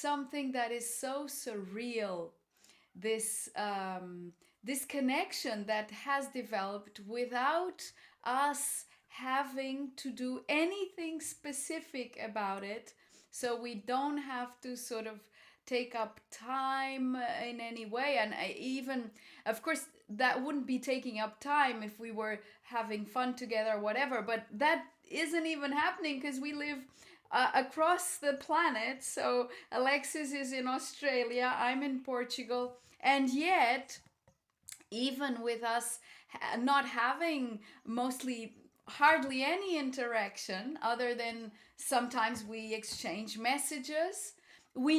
something that is so surreal. This connection that has developed without us having to do anything specific about it. So we don't have to sort of take up time in any way. And even, of course, that wouldn't be taking up time if we were having fun together or whatever, but that isn't even happening because we live across the planet. So Alexis is in Australia, I'm in Portugal, and yet, even with us not having mostly hardly any interaction other than sometimes we exchange messages, we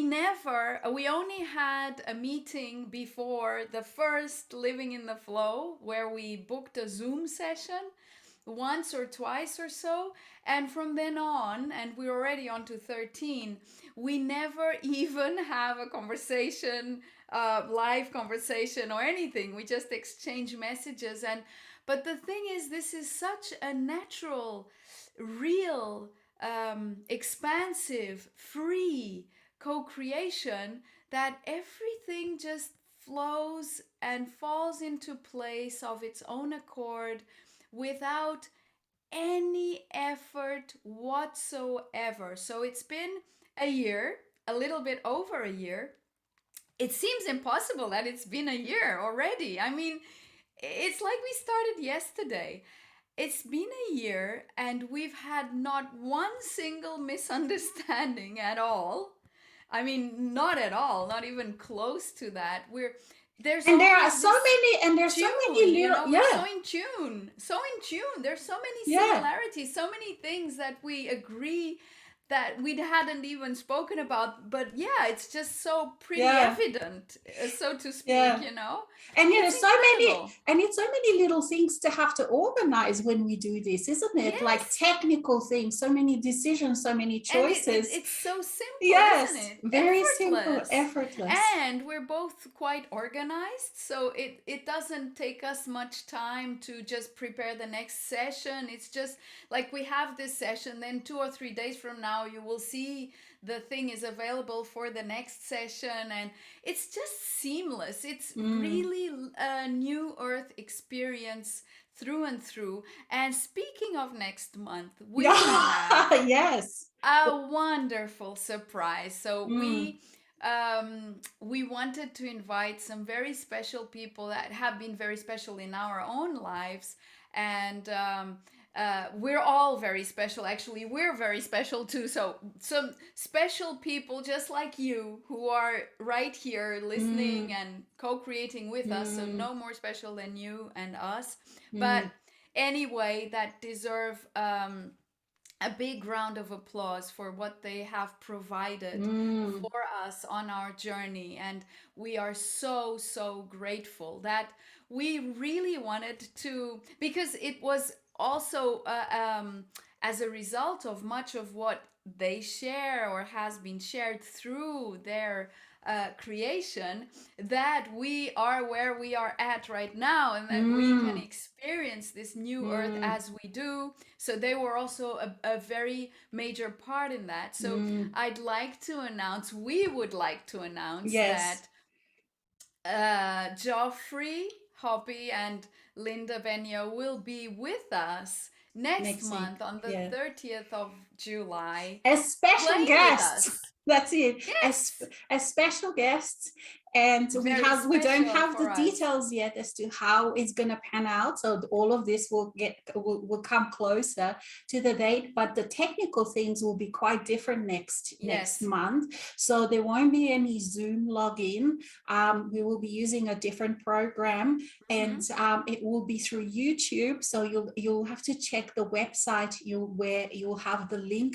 only had a meeting before the first Living in the Flow where we booked a Zoom session once or twice or so. And from then on, and we're already on to 13, we never even have a conversation, live conversation or anything. We just exchange messages. And but the thing is, this is such a natural, real, expansive, free co-creation that everything just flows and falls into place of its own accord without any effort whatsoever. So it's been a year, a little bit over a year. It seems impossible that it's been a year already. I mean, it's like we started yesterday. It's been a year and we've had not one single misunderstanding at all. I mean, not at all, not even close to that. There's And there are always so this many, and there's so tune, many little, we're yeah, so in tune, so in tune. There's so many yeah. similarities, so many things that we agree that we hadn't even spoken about. But yeah, it's just so pretty Yeah, evident, so to speak, yeah. And It's so many, incredible. and it's so many little things to have to organize when we do this, isn't it? Like Yes. technical things, so many decisions, so many And choices. it's so simple, isn't Yes, it? very simple, Effortless. effortless. And we're both quite organized, so it doesn't take us much time to just prepare the next session. It's just like we have this session, then 2 or 3 days from now, you will see the thing is available for the next session, and it's just seamless. It's Mm. really a new earth experience through and through. And speaking of next month, we have Yeah, yes. a wonderful surprise. So Mm. we wanted to invite some very special people that have been very special in our own lives, and we're all very special. Actually, we're very special too. So some special people just like you who are right here listening Mm. and co-creating with us. So Mm. no more special than you and us, but Mm. anyway, that deserve a big round of applause for what they have provided Mm. for us on our journey. And we are so, so grateful that we really wanted to, because it was also as a result of much of what they share or has been shared through their creation, that we are where we are at right now and that we can Mm. experience this new earth Mm. as we do. So they were also a very major part in that. So Mm. we would like to announce Yes, that Joffrey, Hoppy, and Linda Benio will be with us next next week. month on the Yeah. 30th of July, As special playing with guests. us. That's it. Yes, As special guests, and very we don't special have the for us. details yet as to how it's going to pan out. So all of this will come closer to the date, but the technical things will be quite different next Yes. month. So there won't be any Zoom login. We will be using a different program, and Mm-hmm. it will be through YouTube. So you'll have to check the website where you'll have the link.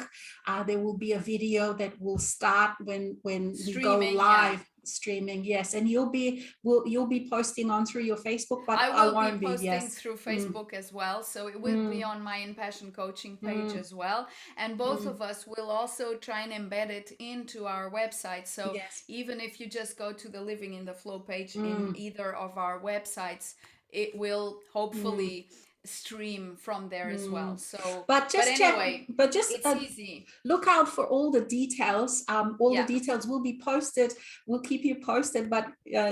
There will be a video that will start when we go Streaming, yeah. live streaming. Yes, and you'll be posting on through your Facebook, but I I will be won't be. posting Yes. through Mm. Facebook as well, so it will be Mm. on my In Passion Coaching page Mm. as well. And both Mm. of us will also try and embed it into our website. So Yes. even if you just go to the Living in the Flow page in Mm. either of our websites, it will Mm. hopefully stream from there as well. So, But but just check, anyway, but just it's easy. look out for all the details. All the Yeah. details will be posted. We'll keep you posted. But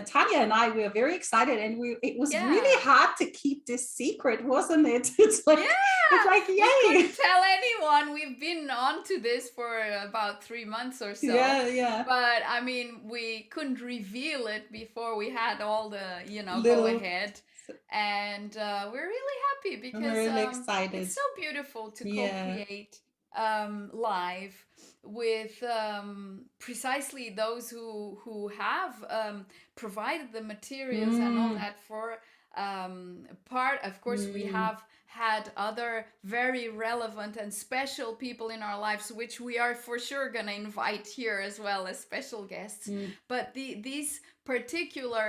Tanya and I, we are very excited, and it was really Yeah. hard to keep this secret, wasn't it? It's like, it's Yeah, like, we yay. couldn't tell anyone. We've been on to this for about 3 months or so. Yeah, yeah. But I mean, we couldn't reveal it before we had all the, go Little, ahead. And we're really happy I'm because really it's excited. so beautiful to co Yeah. create live with precisely those who have provided the materials and all Mm, that for part. Of course, we mm, have had other very relevant and special people in our lives, which we are for sure going to invite here as well as special guests. mm, But these particular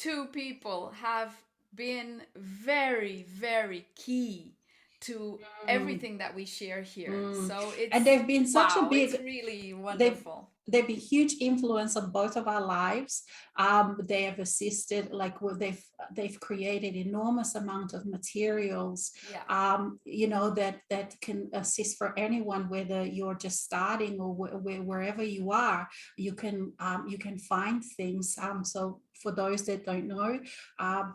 two people have been very, very key to mm, everything that we share here. mm. So And it's they've been such a wow, it's big, really they've wonderful. they've been huge influence on both of our lives. They have assisted, like, they've created enormous amount of materials, Yeah. that can assist for anyone, whether you're just starting or wherever you are. You can find things. So for those that don't know,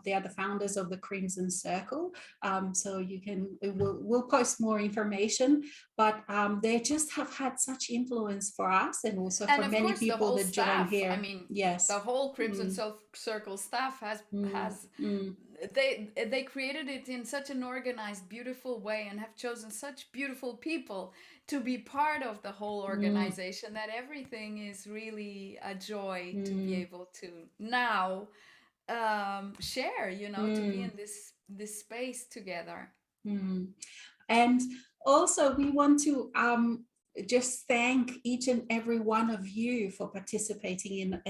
they are the founders of the Crimson Circle. So we'll post more information, but they just have had such influence for us, and also And for of many course the people whole that join staff, I here. mean, the Yes. whole Crimson Mm, Circle staff mm, has mm, they created it in such an organized, beautiful way and have chosen such beautiful people to be part of the whole mm, organization that everything is really a joy to be mm, able to now share, to be in mm, this space together. mm. And also, we want to just thank each and every one of you for participating in,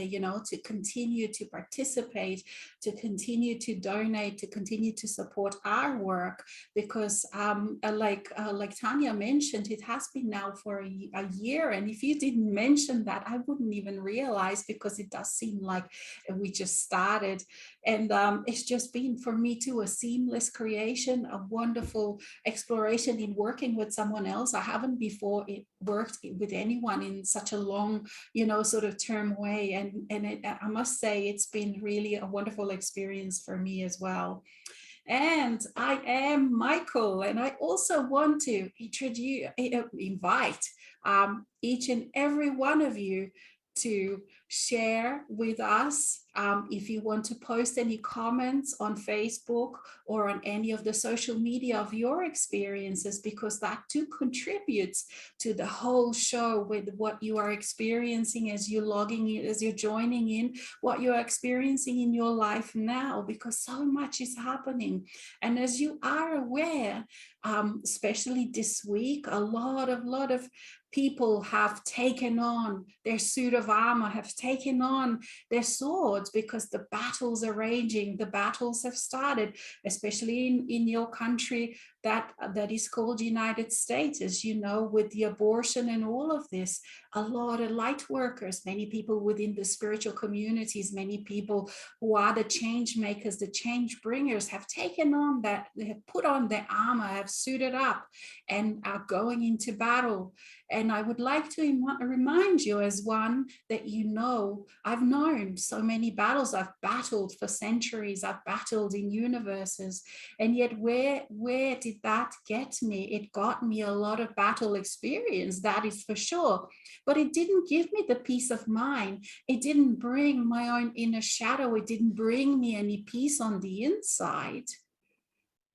to continue to participate, to continue to donate, to continue to support our work, because like Tanya mentioned, it has been now for a year. And if you didn't mention that, I wouldn't even realize, because it does seem like we just started. And it's just been, for me too, a seamless creation, a wonderful exploration in working with someone else. I haven't before worked with anyone in such a long, sort of term way. I must say, it's been really a wonderful experience for me as well. And I am Michael, and I also want to invite each and every one of you to share with us. If you want to post any comments on Facebook or on any of the social media of your experiences, because that too contributes to the whole show, with what you are experiencing as you're logging in, as you're joining in, what you're experiencing in your life now, because so much is happening. And as you are aware, especially this week, a lot of people have taken on their suit of armor, have taken on their swords, because the battles are raging, the battles have started, especially in your country that is called United States, as you know, with the abortion and all of this. A lot of light workers, many people within the spiritual communities, many people who are the change makers, the change bringers, have taken on that, they have put on their armor, have suited up, and are going into battle. And I would like to remind you, as one that I've known so many battles. I've battled for centuries. I've battled in universes. And yet where did that get me? It got me a lot of battle experience, that is for sure. But it didn't give me the peace of mind. It didn't bring my own inner shadow. It didn't bring me any peace on the inside.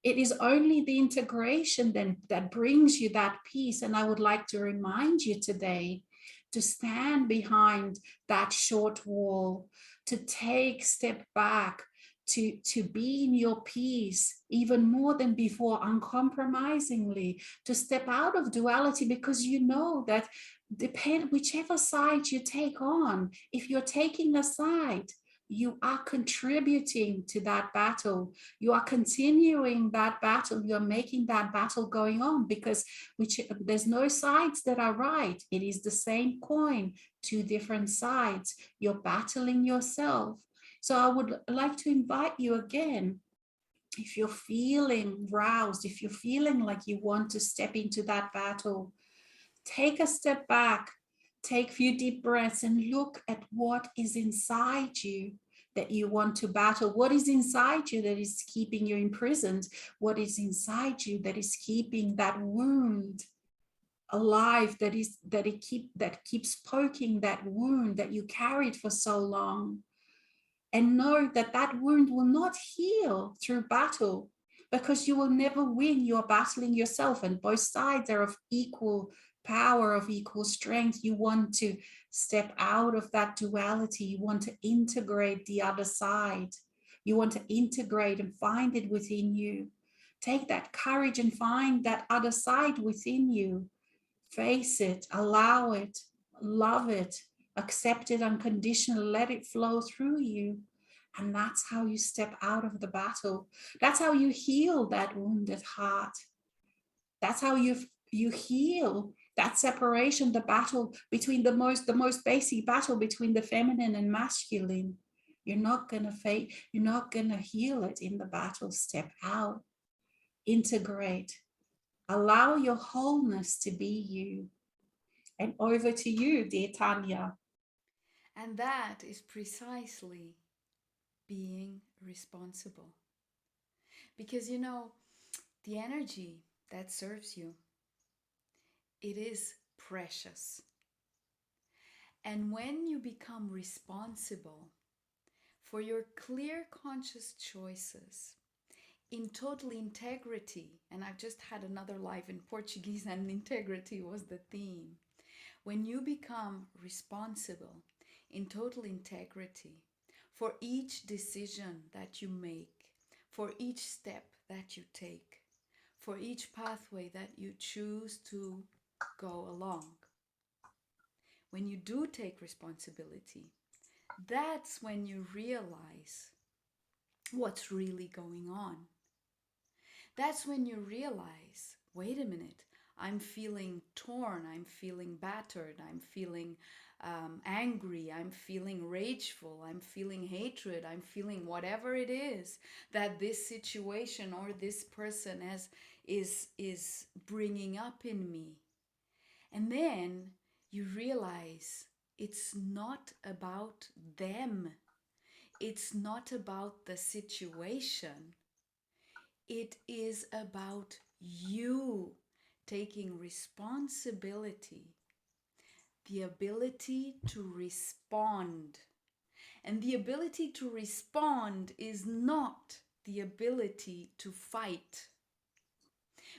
It is only the integration then that brings you that peace. And I would like to remind you today to stand behind that short wall, to take step back, to be in your peace even more than before, uncompromisingly, to step out of duality, because you know that whichever side you take on, if you're taking a side, you are contributing to that battle. You are continuing that battle. You're making that battle going on, because there's no sides that are right. It is the same coin, two different sides. You're battling yourself. So I would like to invite you again if you're feeling roused, if you're feeling like you want to step into that battle, take a step back, take a few deep breaths, and look at what is inside you that you want to battle. What is inside you that is keeping you imprisoned? What is inside you that is keeping that wound alive, that keeps poking that wound that you carried for so long? And know that that wound will not heal through battle, because you will never win. You're battling yourself, and both sides are of equal power, of equal strength. You want to step out of that duality. You want to integrate the other side. You want to integrate and find it within you. Take that courage and find that other side within you. Face it, allow it, love it, accept it unconditionally, let it flow through you. And that's how you step out of the battle. That's how you heal that wounded heart. That's how you heal that separation, the battle between the most basic battle between the feminine and masculine. You're not gonna heal it in the battle. Step out, integrate, allow your wholeness to be you. And over to you, dear Tanya. And that is precisely being responsible. Because the energy that serves you, it is precious. And when you become responsible for your clear conscious choices in total integrity, and I've just had another live in Portuguese and integrity was the theme. When you become responsible in total integrity for each decision that you make, for each step that you take, for each pathway that you choose to go along, when you do take responsibility, that's when you realize what's really going on. That's when you realize, wait a minute, I'm feeling torn, I'm feeling battered, I'm feeling angry, I'm feeling rageful, I'm feeling hatred, I'm feeling whatever it is that this situation or this person is bringing up in me. And then you realize it's not about them. It's not about the situation. It is about you taking responsibility, the ability to respond. And the ability to respond is not the ability to fight.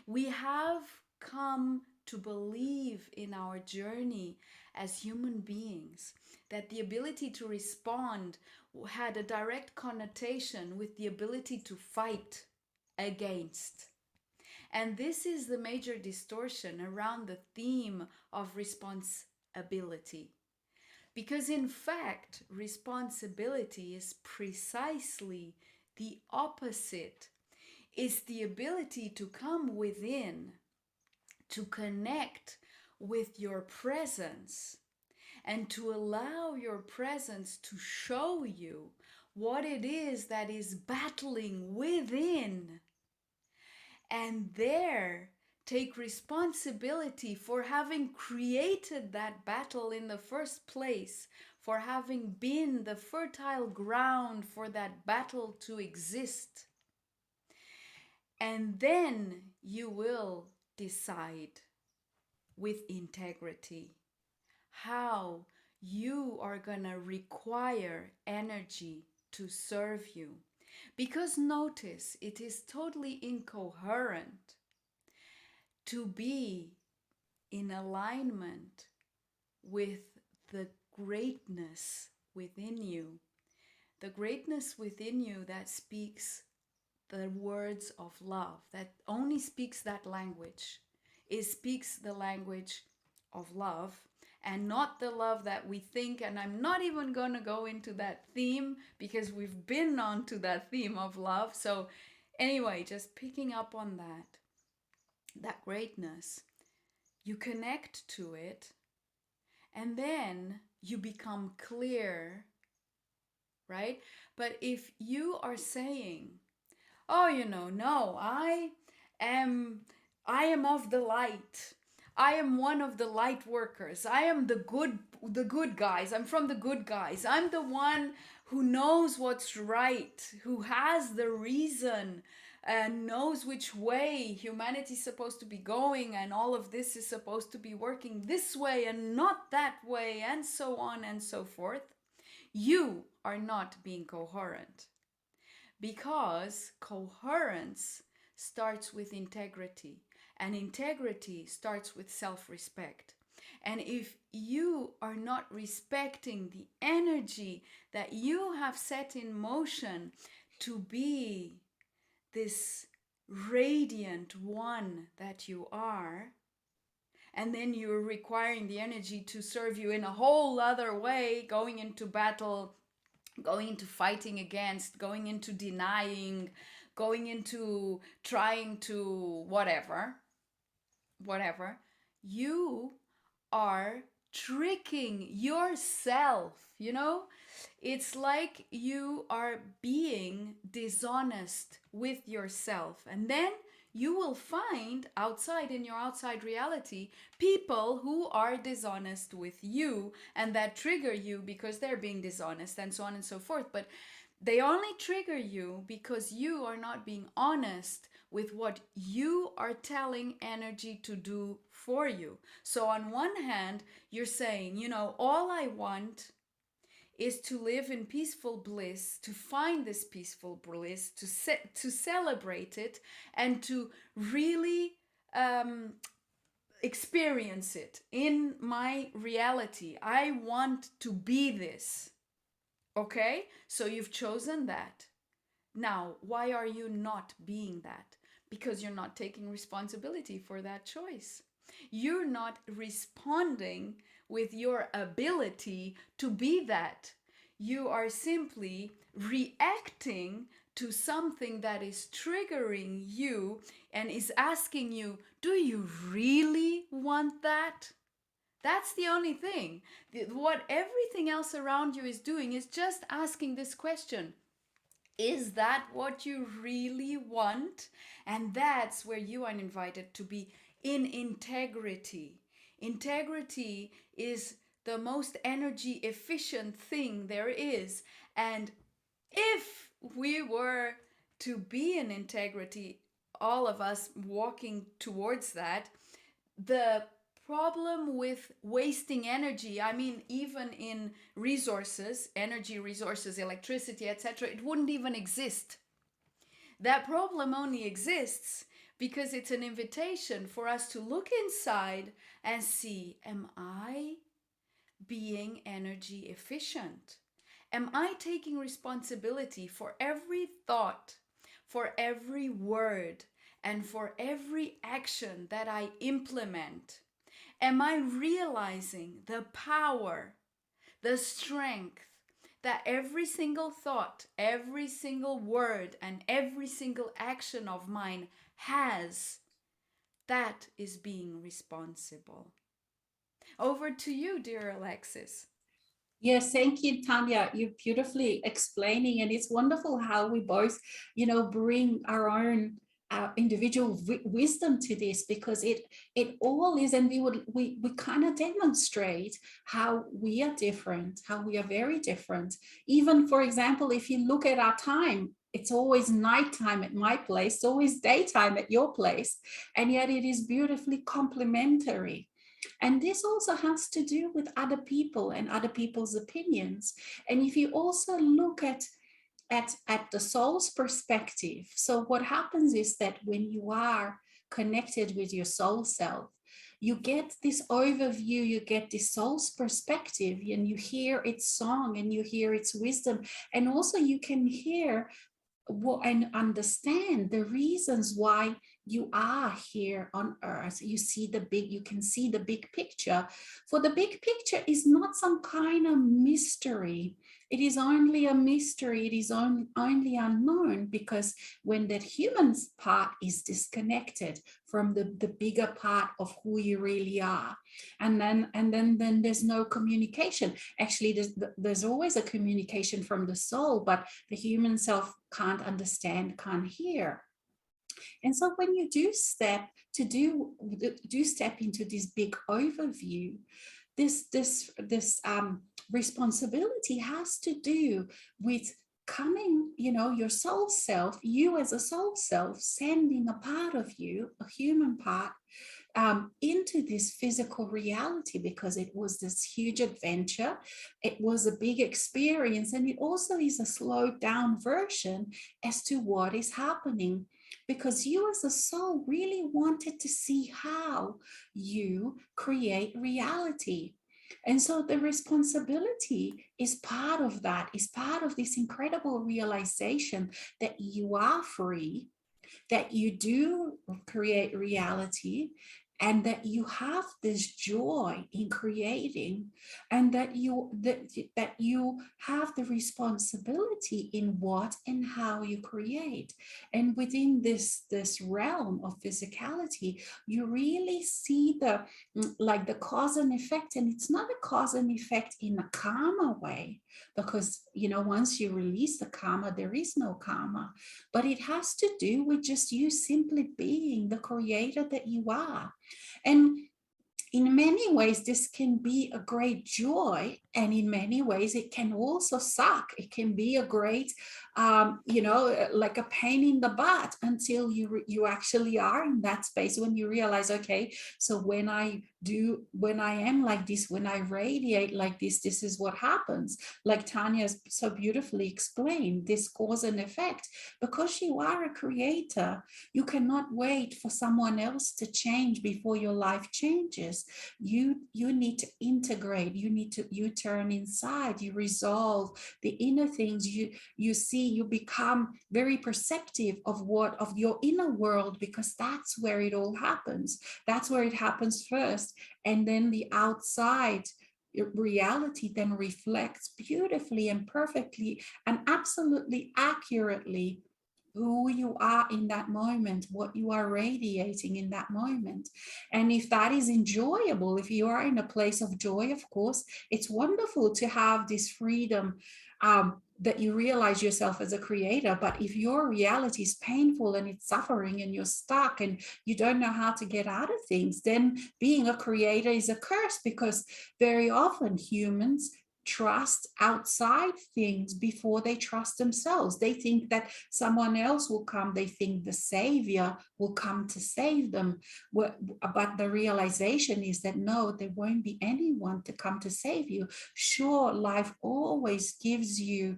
We have come to believe in our journey as human beings that the ability to respond had a direct connotation with the ability to fight against. And this is the major distortion around the theme of responsibility. Because in fact, responsibility is precisely the opposite. It's the ability to come within, to connect with your presence, and to allow your presence to show you what it is that is battling within. And there, take responsibility for having created that battle in the first place, for having been the fertile ground for that battle to exist. And then you will decide with integrity how you are going to require energy to serve you. Because notice, it is totally incoherent to be in alignment with the greatness within you. The greatness within you that speaks the words of love, that only speaks that language. It speaks the language of love and not the love that we think. And I'm not even going to go into that theme because we've been on to that theme of love. So anyway, just picking up on that greatness, you connect to it, and then you become clear, right? But if you are saying, Oh, no, am I am of the light. I am one of the light workers. I am the good guys. I'm from the good guys. I'm the one who knows what's right, who has the reason and knows which way humanity's supposed to be going, and all of this is supposed to be working this way and not that way, and so on and so forth. You are not being coherent, because coherence starts with integrity, and integrity starts with self respect. And if you are not respecting the energy that you have set in motion to be this radiant one that you are, and then you're requiring the energy to serve you in a whole other way, going into battle, going into fighting against, going into denying, going into trying to whatever, you are tricking yourself, It's like you are being dishonest with yourself. And then you will find outside, in your outside reality, people who are dishonest with you and that trigger you because they're being dishonest, and so on and so forth. But they only trigger you because you are not being honest with what you are telling energy to do for you. So, on one hand, you're saying, all I want is to live in peaceful bliss, to find this peaceful bliss, to celebrate it, and to really um, experience it in my reality. I want to be this. Okay? So you've chosen that. Now, why are you not being that? Because you're not taking responsibility for that choice. You're not responding with your ability to be that. You are simply reacting to something that is triggering you and is asking you, do you really want that? That's the only thing. What everything else around you is doing is just asking this question: is that what you really want? And that's where you are invited to be in integrity. Integrity is the most energy efficient thing there is. And if we were to be in integrity, all of us walking towards that, the problem with wasting energy, I mean, even in resources, energy resources, electricity, etc., it wouldn't even exist. That problem only exists because it's an invitation for us to look inside and see, am I being energy efficient? Am I taking responsibility for every thought, for every word, and for every action that I implement? Am I realizing the power, the strength that every single thought, every single word, and every single action of mine has? That is being responsible. Over to you, dear Alexis. Yes, thank you, Tanya. You're beautifully explaining, and it's wonderful how we both, bring our own individual wisdom to this, because it all is, and we kind of demonstrate how we are different, how we are very different. Even, for example, if you look at our time, it's always nighttime at my place, it's always daytime at your place, and yet it is beautifully complementary. And this also has to do with other people and other people's opinions. And if you also look at the soul's perspective, so what happens is that when you are connected with your soul self, you get this overview, you get this soul's perspective, and you hear its song and you hear its wisdom. And also you can hear and understand the reasons why you are here on earth. You can see the big picture. For the big picture is not some kind of mystery. It is only a mystery. It is only unknown, because when that human part is disconnected from the bigger part of who you really are, and then there's no communication. Actually, there's always a communication from the soul, but the human self can't understand, can't hear. And so when you do step into this big overview, this responsibility has to do with coming, your soul self, you as a soul self, sending a part of you, a human part, into this physical reality, because it was this huge adventure. It was a big experience, and it also is a slowed down version as to what is happening, because you as a soul really wanted to see how you create reality. And so the responsibility is part of that, is part of this incredible realization that you are free, that you do create reality, and that you have this joy in creating, and that you have the responsibility in what and how you create. And within this realm of physicality, you really see the cause and effect. And it's not a cause and effect in a karma way, because once you release the karma, there is no karma, but it has to do with just you simply being the creator that you are. And in many ways, this can be a great joy, and in many ways, it can also suck. It can be a great, like a pain in the butt, until you actually are in that space, when you realize, okay, so when I am like this, when I radiate like this is what happens. Like Tanya so beautifully explained, this cause and effect, because you are a creator. You cannot wait for someone else to change before your life changes. You need to integrate. You turn inside. You resolve the inner things. You see, you become very perceptive of your inner world, because that's where it all happens. That's where it happens first, and then the outside reality then reflects beautifully and perfectly and absolutely accurately who you are in that moment, what you are radiating in that moment. And if that is enjoyable, if you are in a place of joy, of course, it's wonderful to have this freedom, that you realize yourself as a creator. But if your reality is painful and it's suffering and you're stuck and you don't know how to get out of things, then being a creator is a curse, because very often humans trust outside things before they trust themselves. They think that someone else will come. They think the savior will come to save them. But the realization is that no, there won't be anyone to come to save you. Sure, life always gives you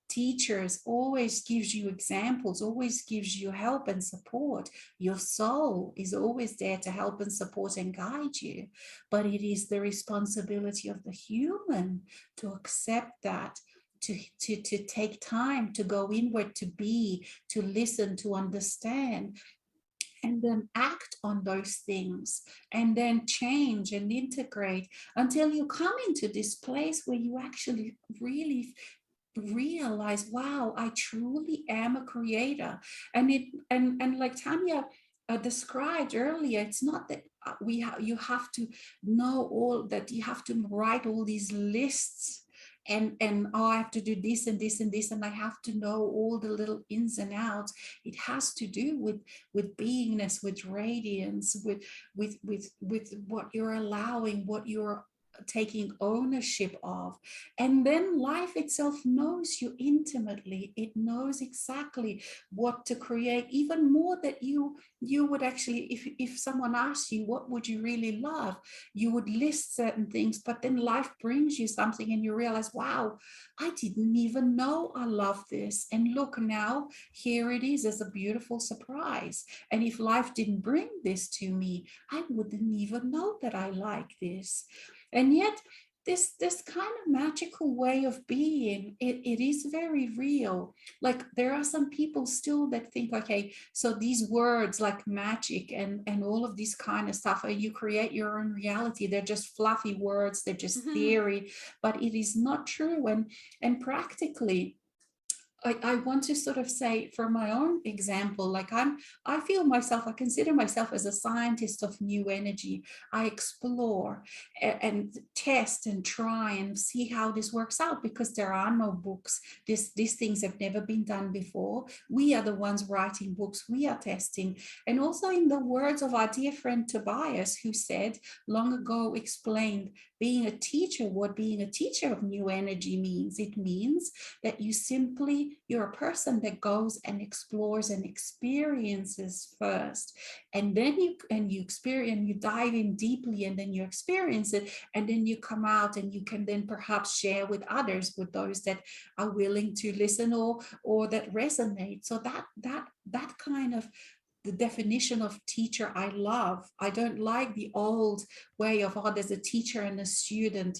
teachers, always gives you examples, always gives you help and support. Your soul is always there to help and support and guide you. But it is the responsibility of the human to accept that, to take time to go inward, to be, to listen, to understand, and then act on those things, and then change and integrate, until you come into this place where you actually really realize, wow, I truly am a creator. And like Tanya described earlier, it's not that you have to know all that, you have to write all these lists, and oh, I have to do this and this and this, and I have to know all the little ins and outs. It has to do with beingness, with radiance, with what you're allowing, what you're taking ownership of. And then life itself knows you intimately. It knows exactly what to create, even more that you would actually, if someone asks you what would you really love, you would list certain things, but then life brings you something and you realize, wow, I didn't even know I love this, and look, now here it is as a beautiful surprise. And if life didn't bring this to me, I wouldn't even know that I like this. And yet this kind of magical way of being, it is very real. Like there are some people still that think, okay, so these words like magic and all of this kind of stuff, you create your own reality, they're just fluffy words, they're just theory, but it is not true. And practically, I want to sort of say for my own example, like I feel myself, I consider myself as a scientist of new energy. I explore and test and try and see how this works out, because there are no books. These things have never been done before. We are the ones writing books, we are testing. And also, in the words of our dear friend Tobias, who said long ago, explained being a teacher, what being a teacher of new energy means. It means that you're a person that goes and explores and experiences first, and then you experience, you dive in deeply, and then you experience it, and then you come out and you can then perhaps share with others, with those that are willing to listen, or that resonate. So that kind of the definition of teacher I love. I don't like the old way of, oh, there's a teacher and a student,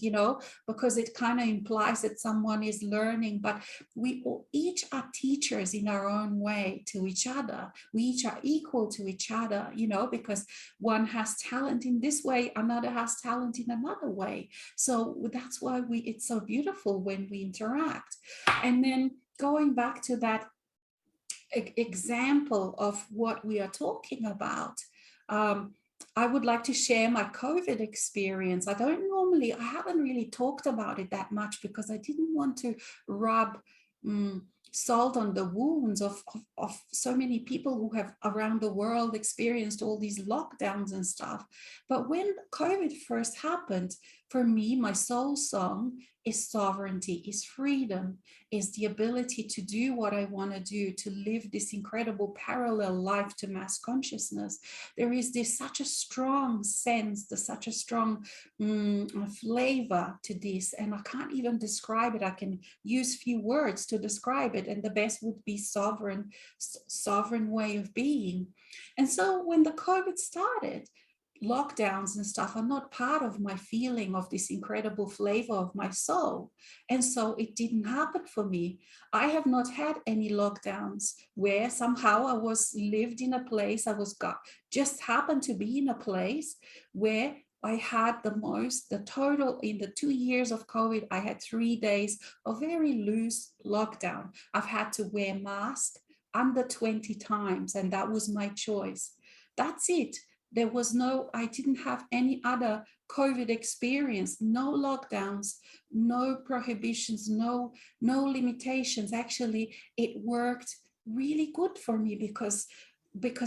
because it kind of implies that someone is learning. But we all, each are teachers in our own way to each other. We each are equal to each other, because one has talent in this way, another has talent in another way. So that's why it's so beautiful when we interact. And then going back to that example of what we are talking about, I would like to share my COVID experience. I haven't really talked about it that much, because I didn't want to rub um, salt on the wounds of so many people who have around the world experienced all these lockdowns and stuff. But when COVID first happened, for me, my soul song is sovereignty, is freedom, is the ability to do what I want to do, to live this incredible parallel life to mass consciousness. There is this such a strong sense, there's such a strong flavor to this, and I can't even describe it. I can use few words to describe it, and the best would be sovereign way of being. And so when the COVID started, lockdowns and stuff are not part of my feeling of this incredible flavor of my soul. And so it didn't happen for me. I have not had any lockdowns where somehow I was lived in a place, just happened to be in a place where I had the total, in the 2 years of COVID, I had 3 days of very loose lockdown. I've had to wear mask under 20 times, and that was my choice. That's it. I didn't have any other COVID experience, no lockdowns, no prohibitions, no limitations. Actually, it worked really good for me, because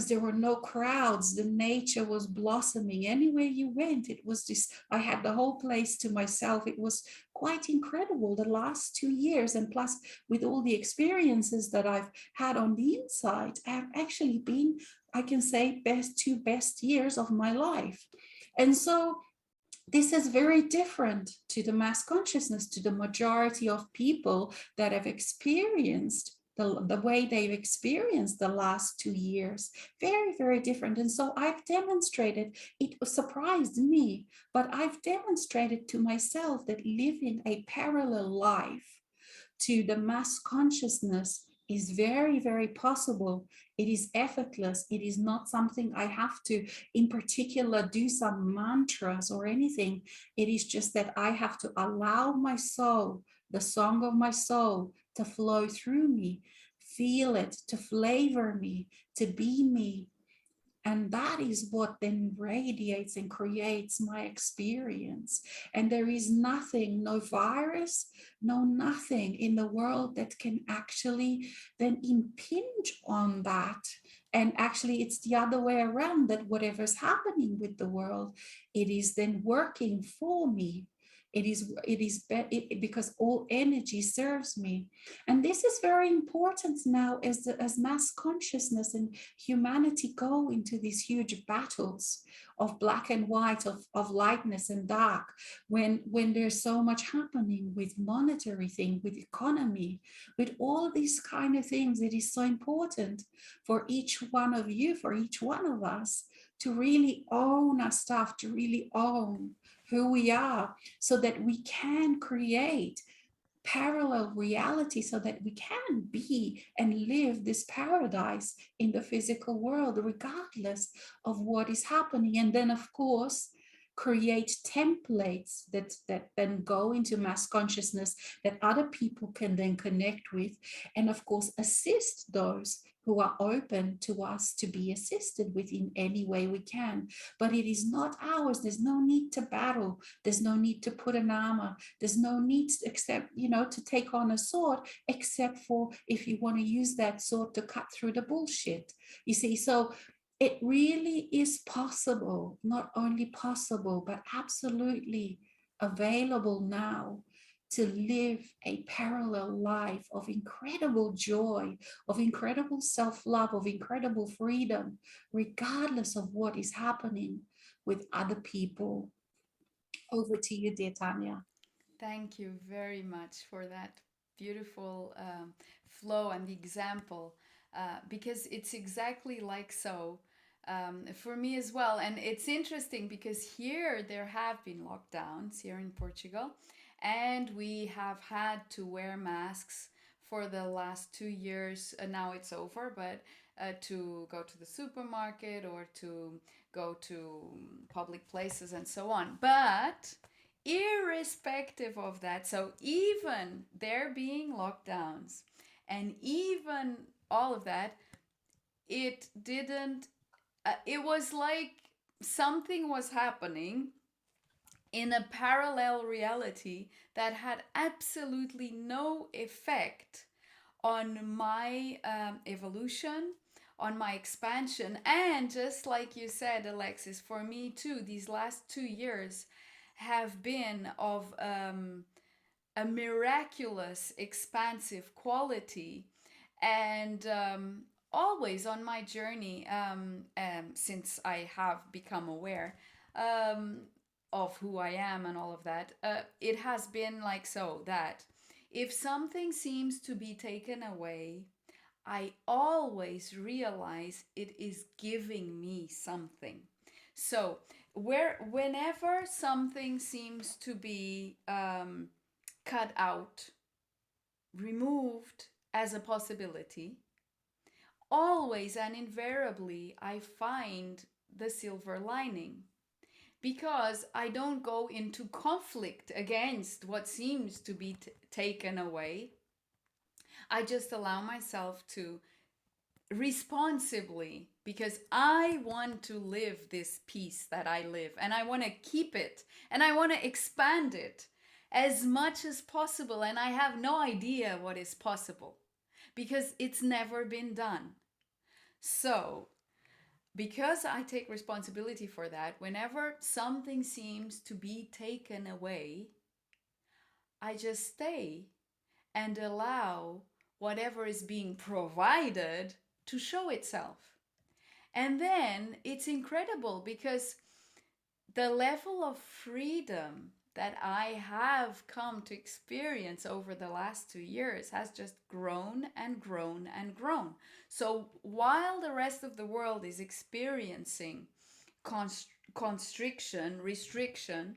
there were no crowds, the nature was blossoming anywhere you went. It was this, I had the whole place to myself. It was quite incredible the last 2 years, and plus with all the experiences that I've had on the inside, have actually been, I can say, two best years of my life. And so this is very different to the mass consciousness, to the majority of people that have experienced the way they've experienced the last 2 years. Very, very different. And so I've demonstrated, it surprised me, but I've demonstrated to myself that living a parallel life to the mass consciousness is very, very possible. It is effortless. It is not something I have to, in particular, do some mantras or anything. It is just that I have to allow my soul, the song of my soul, to flow through me, feel it, to flavor me, to be me. And that is what then radiates and creates my experience. And there is nothing, no virus, no nothing in the world that can actually then impinge on that. And actually, it's the other way around, that whatever's happening with the world, it is then working for me. Because all energy serves me. And this is very important now, as mass consciousness and humanity go into these huge battles of black and white, of lightness and dark, when there's so much happening with monetary thing, with economy, with all these kind of things. It is so important for each one of you, for each one of us, to really own our stuff, to really own who we are, so that we can create parallel reality, so that we can be and live this paradise in the physical world, regardless of what is happening. And then, of course, create templates that then go into mass consciousness, that other people can then connect with, and of course assist those who are open to us to be assisted with in any way we can. But it is not ours. There's no need to battle. There's no need to put an armor. There's no need except, to take on a sword, except for if you want to use that sword to cut through the bullshit. You see, so it really is possible, not only possible, but absolutely available now, to live a parallel life of incredible joy, of incredible self-love, of incredible freedom, regardless of what is happening with other people. Over to you, dear Tanya. Thank you very much for that beautiful flow and example, because it's exactly like so for me as well. And it's interesting because here there have been lockdowns here in Portugal, and we have had to wear masks for the last 2 years. Now it's over, but to go to the supermarket or to go to public places and so on. But irrespective of that, so even there being lockdowns and even all of that, it didn't, it was like something was happening in a parallel reality that had absolutely no effect on my evolution, on my expansion. And just like you said, Alexis, for me too, these last 2 years have been of a miraculous, expansive quality. And always on my journey, since I have become aware um, of who I am and all of that, it has been like so that if something seems to be taken away, I always realize it is giving me something. So, whenever something seems to be cut out, removed as a possibility, always and invariably I find the silver lining, because I don't go into conflict against what seems to be taken away. I just allow myself to responsibly, because I want to live this peace that I live, and I want to keep it, and I want to expand it as much as possible. And I have no idea what is possible because it's never been done. So, because I take responsibility for that, whenever something seems to be taken away, I just stay and allow whatever is being provided to show itself. And then it's incredible because the level of freedom that I have come to experience over the last 2 years has just grown and grown and grown. So while the rest of the world is experiencing constriction, restriction,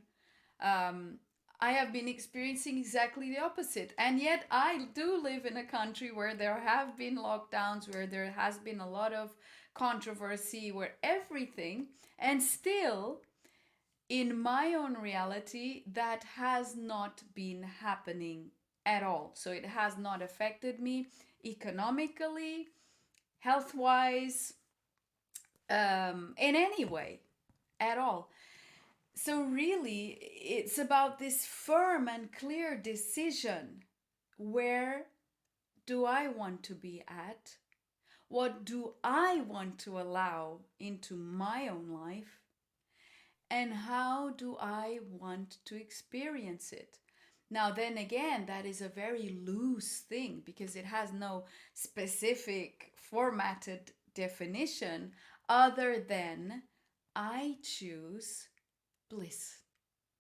um, I have been experiencing exactly the opposite. And yet, I do live in a country where there have been lockdowns, where there has been a lot of controversy, where everything, and still, in my own reality, that has not been happening at all. So it has not affected me economically, health wise, in any way at all. So, really, it's about this firm and clear decision. Where do I want to be at? What do I want to allow into my own life? And how do I want to experience it? Now, then again, that is a very loose thing because it has no specific formatted definition other than I choose bliss.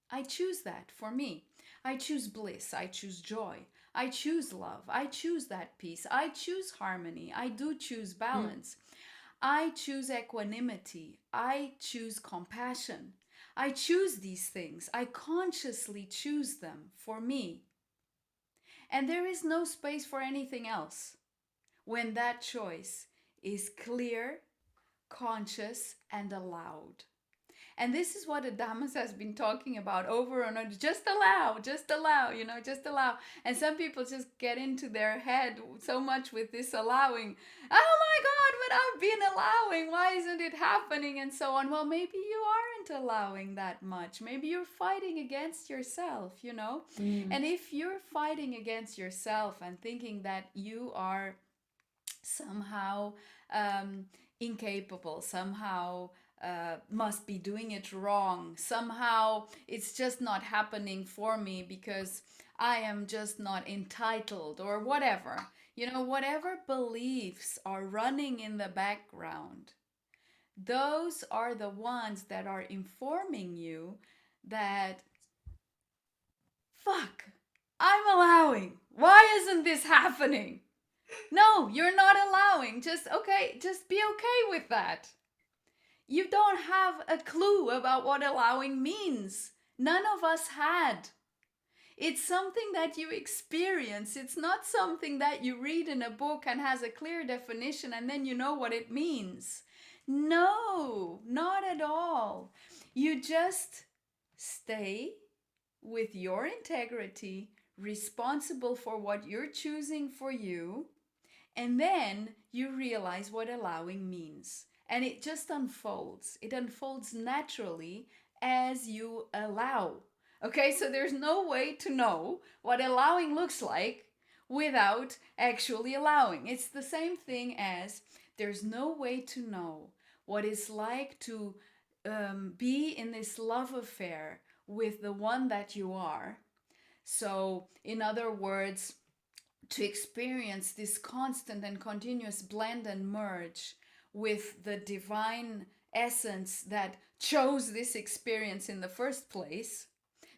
I choose that for me. I choose bliss. I choose joy. I choose love. I choose that peace. I choose harmony. I do choose Mm. balance. I choose equanimity. I choose compassion. I choose these things. I consciously choose them for me. And there is no space for anything else when that choice is clear, conscious, and allowed. And this is what Adamus has been talking about over and over. Just allow, just allow. And some people just get into their head so much with this allowing. Oh my God, but I've been allowing. Why isn't it happening? And so on. Well, maybe you aren't allowing that much. Maybe you're fighting against yourself. Mm. And if you're fighting against yourself and thinking that you are somehow um, incapable, somehow must be doing it wrong, somehow it's just not happening for me because I am just not entitled or whatever. Whatever beliefs are running in the background, those are the ones that are informing you that, fuck, I'm allowing. Why isn't this happening? No, you're not allowing. Just be okay with that. You don't have a clue about what allowing means. None of us had. It's something that you experience. It's not something that you read in a book and has a clear definition and then you know what it means. No, not at all. You just stay with your integrity, responsible for what you're choosing for you, and then you realize what allowing means. And it just unfolds. It unfolds naturally as you allow. Okay, so there's no way to know what allowing looks like without actually allowing. It's the same thing as there's no way to know what it's like to be in this love affair with the one that you are. So, in other words, to experience this constant and continuous blend and merge with the divine essence that chose this experience in the first place,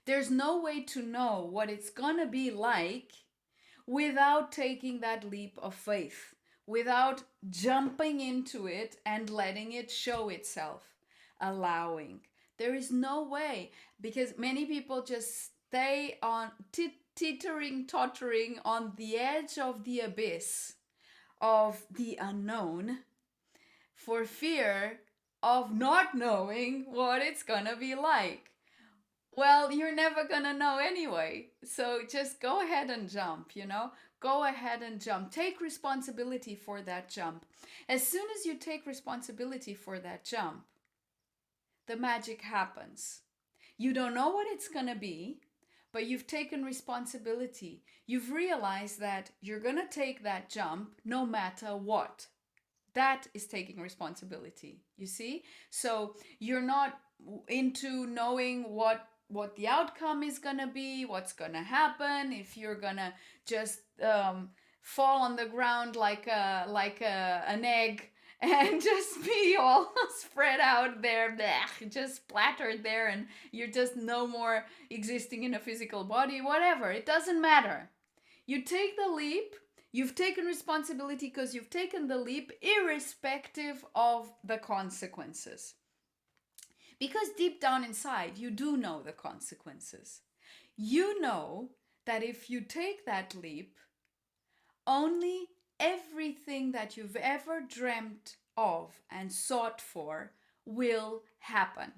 there's no way to know what it's gonna be like without taking that leap of faith, without jumping into it and letting it show itself, allowing. There is no way, because many people just stay on teetering, tottering on the edge of the abyss of the unknown for fear of not knowing what it's gonna be like. Well, you're never gonna know anyway. So just go ahead and jump. Go ahead and jump. Take responsibility for that jump. As soon as you take responsibility for that jump, the magic happens. You don't know what it's gonna be, but you've taken responsibility. You've realized that you're gonna take that jump no matter what. That is taking responsibility, you see? So you're not into knowing what the outcome is gonna be, what's gonna happen, if you're gonna just fall on the ground like an egg and just be all spread out there, bleh, just splattered there, and you're just no more existing in a physical body, whatever. It doesn't matter. You take the leap. You've taken responsibility because you've taken the leap, irrespective of the consequences. Because deep down inside, you do know the consequences. You know that if you take that leap, only everything that you've ever dreamt of and sought for will happen.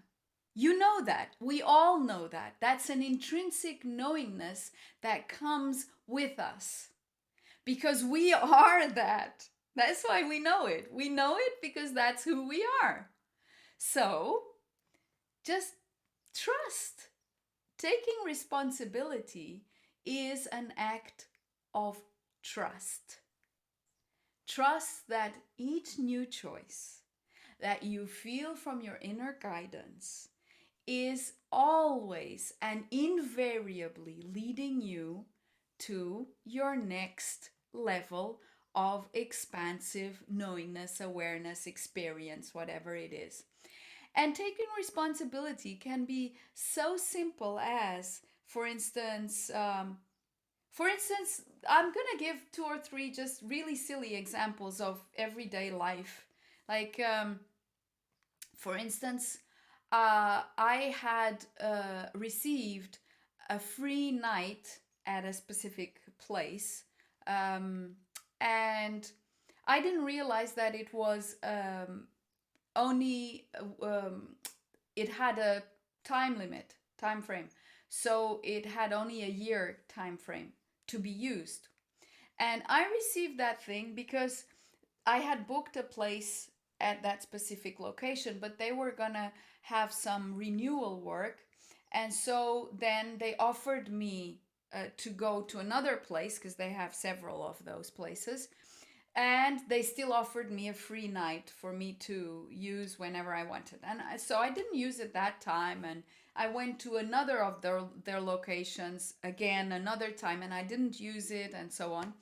You know that. We all know that. That's an intrinsic knowingness that comes with us because we are that. That's why we know it. We know it because that's who we are. So just trust. Taking responsibility is an act of trust. Trust that each new choice that you feel from your inner guidance is always and invariably leading you to your next level of expansive knowingness, awareness, experience, whatever it is. And taking responsibility can be so simple as, for instance, I'm gonna give two or three just really silly examples of everyday life. Like, for instance, I had received a free night at a specific place, um, and I didn't realize that it was only it had a time limit, time frame. So it had only a year time frame to be used. And I received that thing because I had booked a place at that specific location, but they were gonna have some renewal work. And so then they offered me to go to another place because they have several of those places. And they still offered me a free night for me to use whenever I wanted. And so I didn't use it that time. And I went to another of their locations again another time and I didn't use it and so on.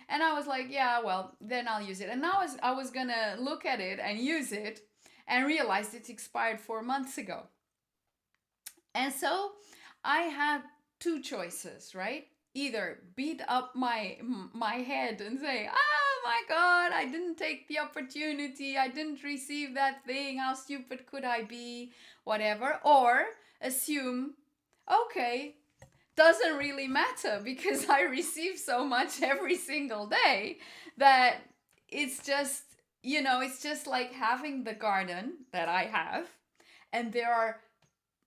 And I was like, yeah, well, then I'll use it. And now I was gonna look at it and use it and realized it expired 4 months ago. And so I had two choices, right? Either beat up my head and say, "Oh my god, I didn't take the opportunity. I didn't receive that thing. How stupid could I be?" Whatever, or assume, "Okay, doesn't really matter because I receive so much every single day that it's just, it's just like having the garden that I have, and there are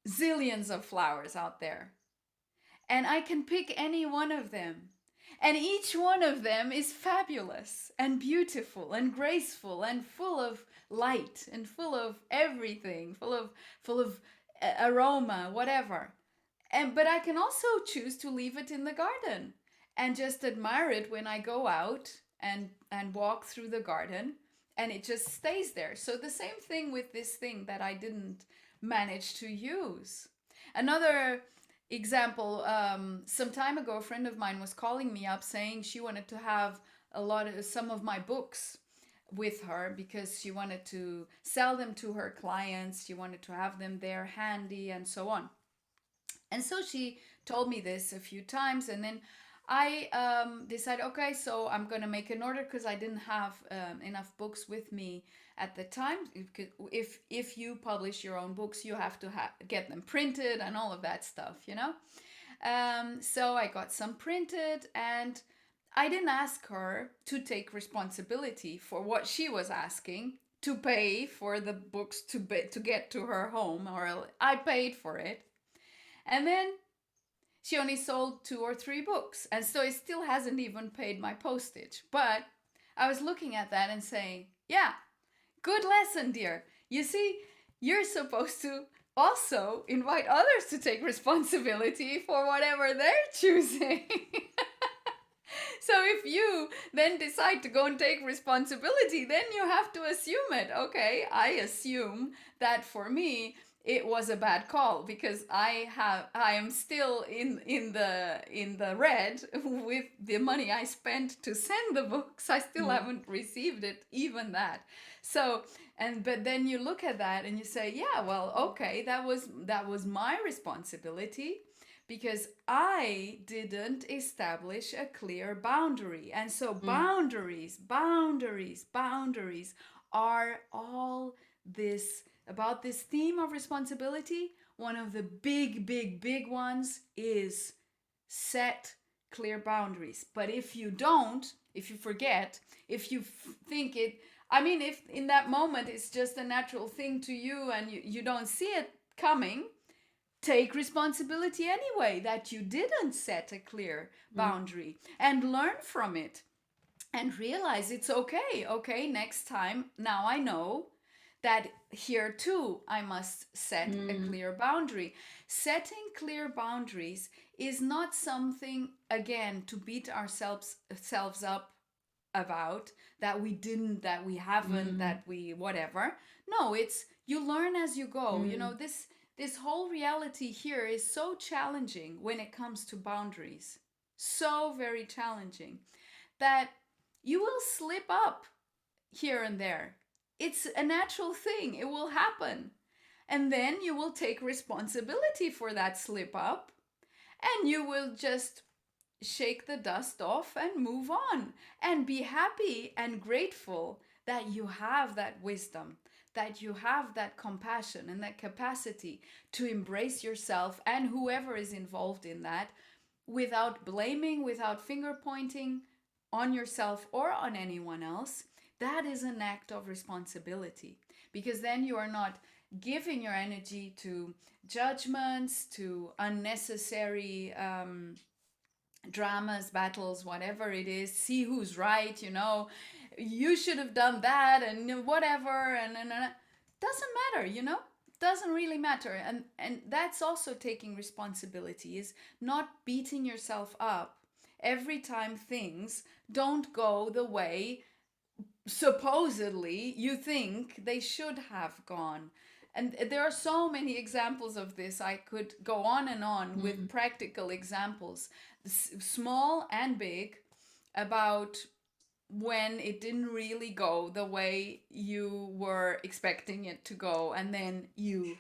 zillions of flowers out there, and I can pick any one of them. And each one of them is fabulous and beautiful and graceful and full of light and full of everything, full of aroma, whatever. And but I can also choose to leave it in the garden and just admire it when I go out and walk through the garden, and it just stays there. So the same thing with this thing that I didn't manage to use. Another example, some time ago a friend of mine was calling me up saying she wanted to have some of my books with her because she wanted to sell them to her clients, she wanted to have them there handy and so on. And so she told me this a few times, and then I decided, okay, so I'm gonna make an order because I didn't have enough books with me at the time. If you publish your own books, you have to get them printed and all of that stuff. So I got some printed, and I didn't ask her to take responsibility for what she was asking to pay for the books to get to her home, or I paid for it. And then she only sold 2 or 3 books. And so it still hasn't even paid my postage. But I was looking at that and saying, yeah, good lesson, dear. You see, you're supposed to also invite others to take responsibility for whatever they're choosing. So if you then decide to go and take responsibility, then you have to assume it. Okay, I assume that for me it was a bad call because I am still in the red with the money I spent to send the books. I still Mm. haven't received it, even that. So, but then you look at that and you say, yeah, well, okay, that was my responsibility because I didn't establish a clear boundary. And so Mm. boundaries are all this about this theme of responsibility. One of the big ones is set clear boundaries. But if you don't, if you forget, if you think it, I mean, if in that moment it's just a natural thing to you and you don't see it coming, take responsibility anyway that you didn't set a clear Mm. boundary and learn from it and realize it's okay. Okay, next time, now I know that here too I must set a Mm. clear boundary. Setting clear boundaries is not something, again, to beat ourselves up about, that we didn't, that we haven't, Mm. that we whatever. No, it's you learn as you go. Mm. This whole reality here is so challenging when it comes to boundaries. So very challenging that you will slip up here and there. It's a natural thing. It will happen. And then you will take responsibility for that slip up, and you will just shake the dust off and move on and be happy and grateful that you have that wisdom, that you have that compassion and that capacity to embrace yourself and whoever is involved in that, without blaming, without finger pointing on yourself or on anyone else. That is an act of responsibility, because then you are not giving your energy to judgments, to unnecessary dramas, battles, whatever it is. See who's right, you should have done that, and whatever, and doesn't matter, doesn't really matter. And that's also taking responsibility, is not beating yourself up every time things don't go the way supposedly you think they should have gone. And there are so many examples of this. I could go on and on with Mm. practical examples, small and big, about when it didn't really go the way you were expecting it to go, and then you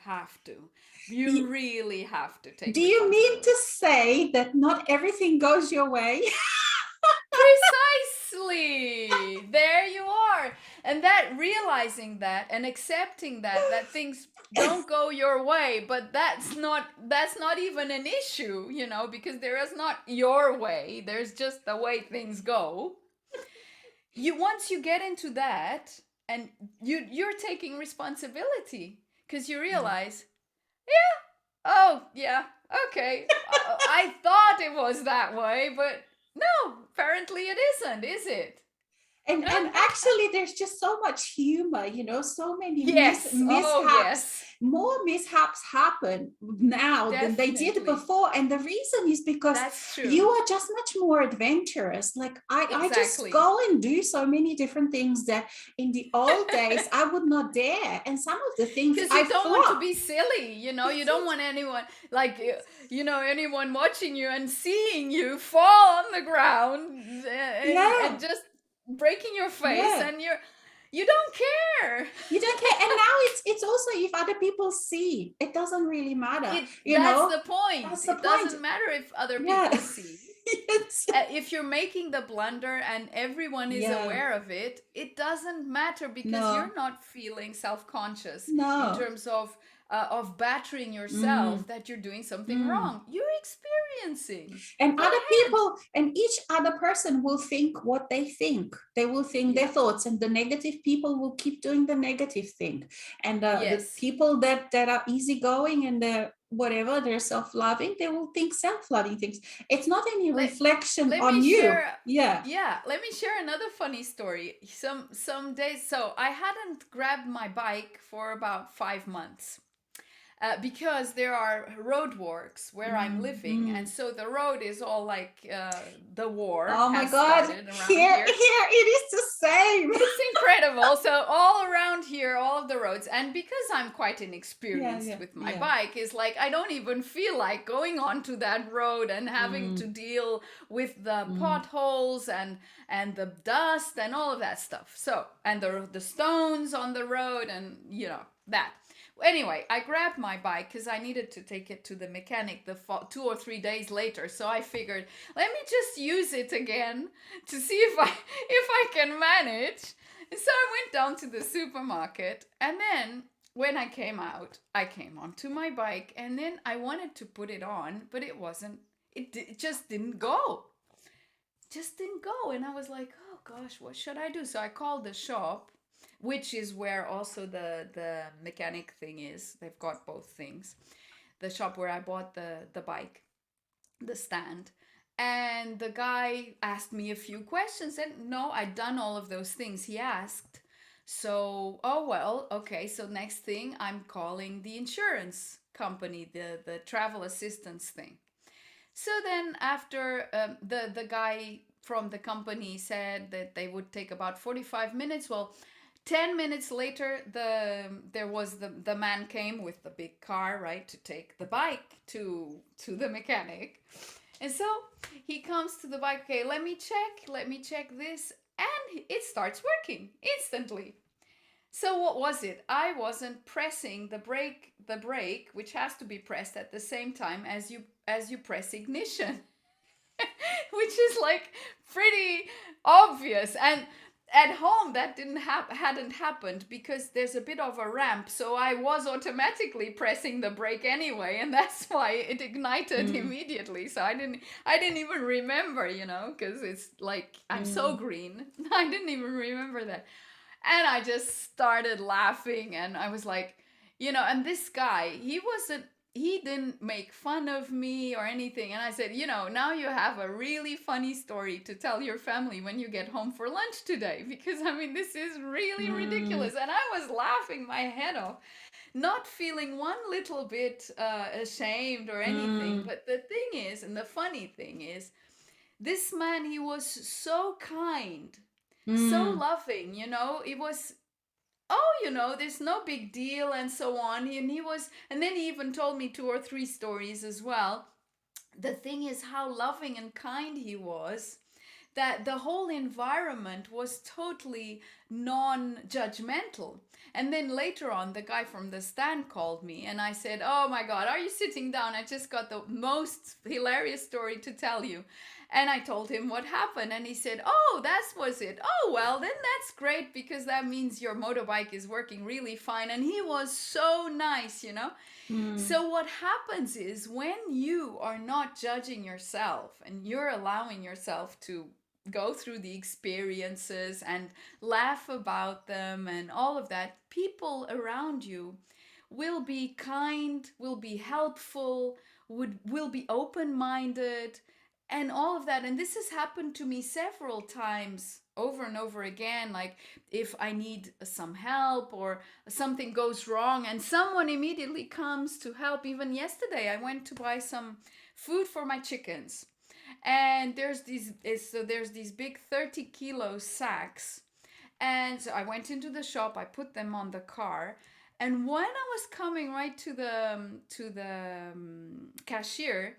Y- really have to take Do you mean responsibility. to say that not everything goes your way? Precisely. There you are. And that, realizing that and accepting that things don't go your way, but that's not even an issue, because there is not your way. There's just the way things go. You Once you get into that, and you're taking responsibility, because you Yeah. realize, oh yeah, okay, I thought it was that way, but no, apparently it isn't, is it? And actually there's just so much humor, so many Yes, oh mishaps. yes, More mishaps happen now than they did definitely. before, and the reason is because That's you true. are just much more adventurous. Like I just Exactly. go and do so many different things that in the old days I would not dare, and some of the things Because I you don't want to thought. be silly, you don't want anyone, like, anyone watching you and seeing you fall on the ground, and Yeah, just breaking your face, yeah. and you don't care. You don't care. And now it's also, if other people see, it doesn't really matter, That's the point. that's the It point. doesn't matter if other Yeah. people see. Yes. If you're making the blunder and everyone is Yeah. aware of it, it doesn't matter, because No. you're not feeling self-conscious in No. terms of battering yourself Mm. that you're doing something Mm. wrong. You're experiencing. And Go other ahead. people, and each other person will think what they think. They will think their Yeah. thoughts, and the negative people will keep doing the negative thing. And the Yes. people that are easygoing and whatever, they're self-loving, they will think self-loving things. It's not any Let reflection let me on you. share Yeah. Yeah, let me share another funny story. Some days, so I hadn't grabbed my bike for about 5 months, because there are roadworks where I'm Mm, living, and mm. so the road is all like, the war Oh my has God. started around Here, here. here it is the same. It's incredible. So all around here, all of the roads, and because I'm quite Yeah, inexperienced yeah, with my yeah. bike, is like I don't even feel like going onto that road and having to Mm, deal with the mm. potholes and the dust and all of that stuff. So, and the stones on the road, and that. Anyway, I grabbed my bike because I needed to take it to the mechanic 2 or 3 days later. So I figured, let me just use it again to see if I can manage. And so I went down to the supermarket, and then when I came out, I came onto my bike, and then I wanted to put it on, but it wasn't. It just didn't go. Just didn't go, and I was like, oh gosh, what should I do? So I called the shop, which is where also the mechanic thing is. They've got both things. The shop where I bought the bike, the stand. And the guy asked me a few questions, and no, I'd done all of those things he asked. So, oh well, okay. So next thing, I'm calling the insurance company, the travel assistance thing. So then, after the guy from the company said that they would take about 45 minutes, well, 10 minutes later, the man came with the big car, right, to take the bike to the mechanic. And so he comes to the bike. Okay, let me check this, and it starts working instantly. So what was it? I wasn't pressing the brake, which has to be pressed at the same time as you press ignition, which is like pretty obvious. And at home that didn't hadn't happened because there's a bit of a ramp, so I was automatically pressing the brake anyway, and that's why it ignited Mm, immediately. So I didn't even remember, because it's like I'm so mm, green. I didn't even remember that. And I just started laughing, and I was like, and this guy, he didn't make fun of me or anything. And I said, now you have a really funny story to tell your family when you get home for lunch today, because I mean, this is really mm, ridiculous. And I was laughing my head off, not feeling one little bit ashamed or anything. mm, But the thing is, and the funny thing is, this man, he was so kind, so mm, loving, it was, oh, there's no big deal and so on. And then he even told me two or three stories as well. The thing is how loving and kind he was, that the whole environment was totally non-judgmental. And then later on, the guy from the stand called me, and I said, oh my god, are you sitting down? I just got the most hilarious story to tell you. And I told him what happened, and he said, oh, that was it. Oh, well, then that's great, because that means your motorbike is working really fine. And he was so nice. mm, So, what happens is, when you are not judging yourself and you're allowing yourself to go through the experiences and laugh about them and all of that, people around you will be kind, will be helpful, will be open-minded, and all of that. And this has happened to me several times over and over again. Like, if I need some help or something goes wrong, and someone immediately comes to help. Even yesterday, I went to buy some food for my chickens, and there's these big 30-kilo sacks. And so I went into the shop, I put them on the car, and when I was coming right to the cashier,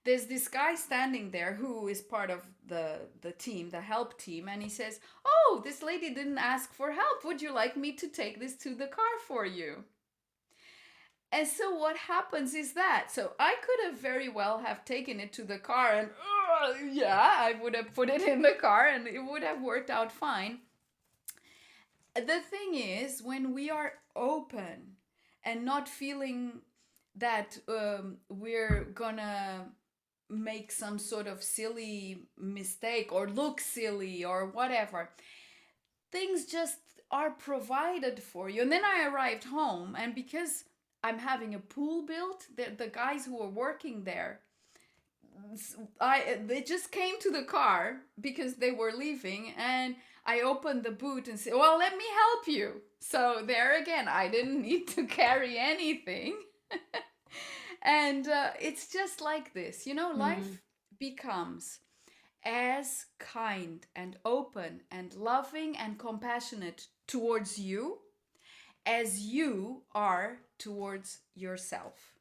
there's this guy standing there who is part of the team, the help team, and he says, oh, this lady didn't ask for help, would you like me to take this to the car for you? And so what happens is that, so I could have very well have taken it to the car, and yeah, I would have put it in the car and it would have worked out fine. The thing is, when we are open and not feeling that we're gonna make some sort of silly mistake or look silly or whatever, things just are provided for you. And then I arrived home, and because I'm having a pool built, the guys who were working there, they just came to the car because they were leaving, and I opened the boot and said, well, let me help you. So there again, I didn't need to carry anything. And it's just like this, mm. life becomes as kind and open and loving and compassionate towards you as you are towards yourself.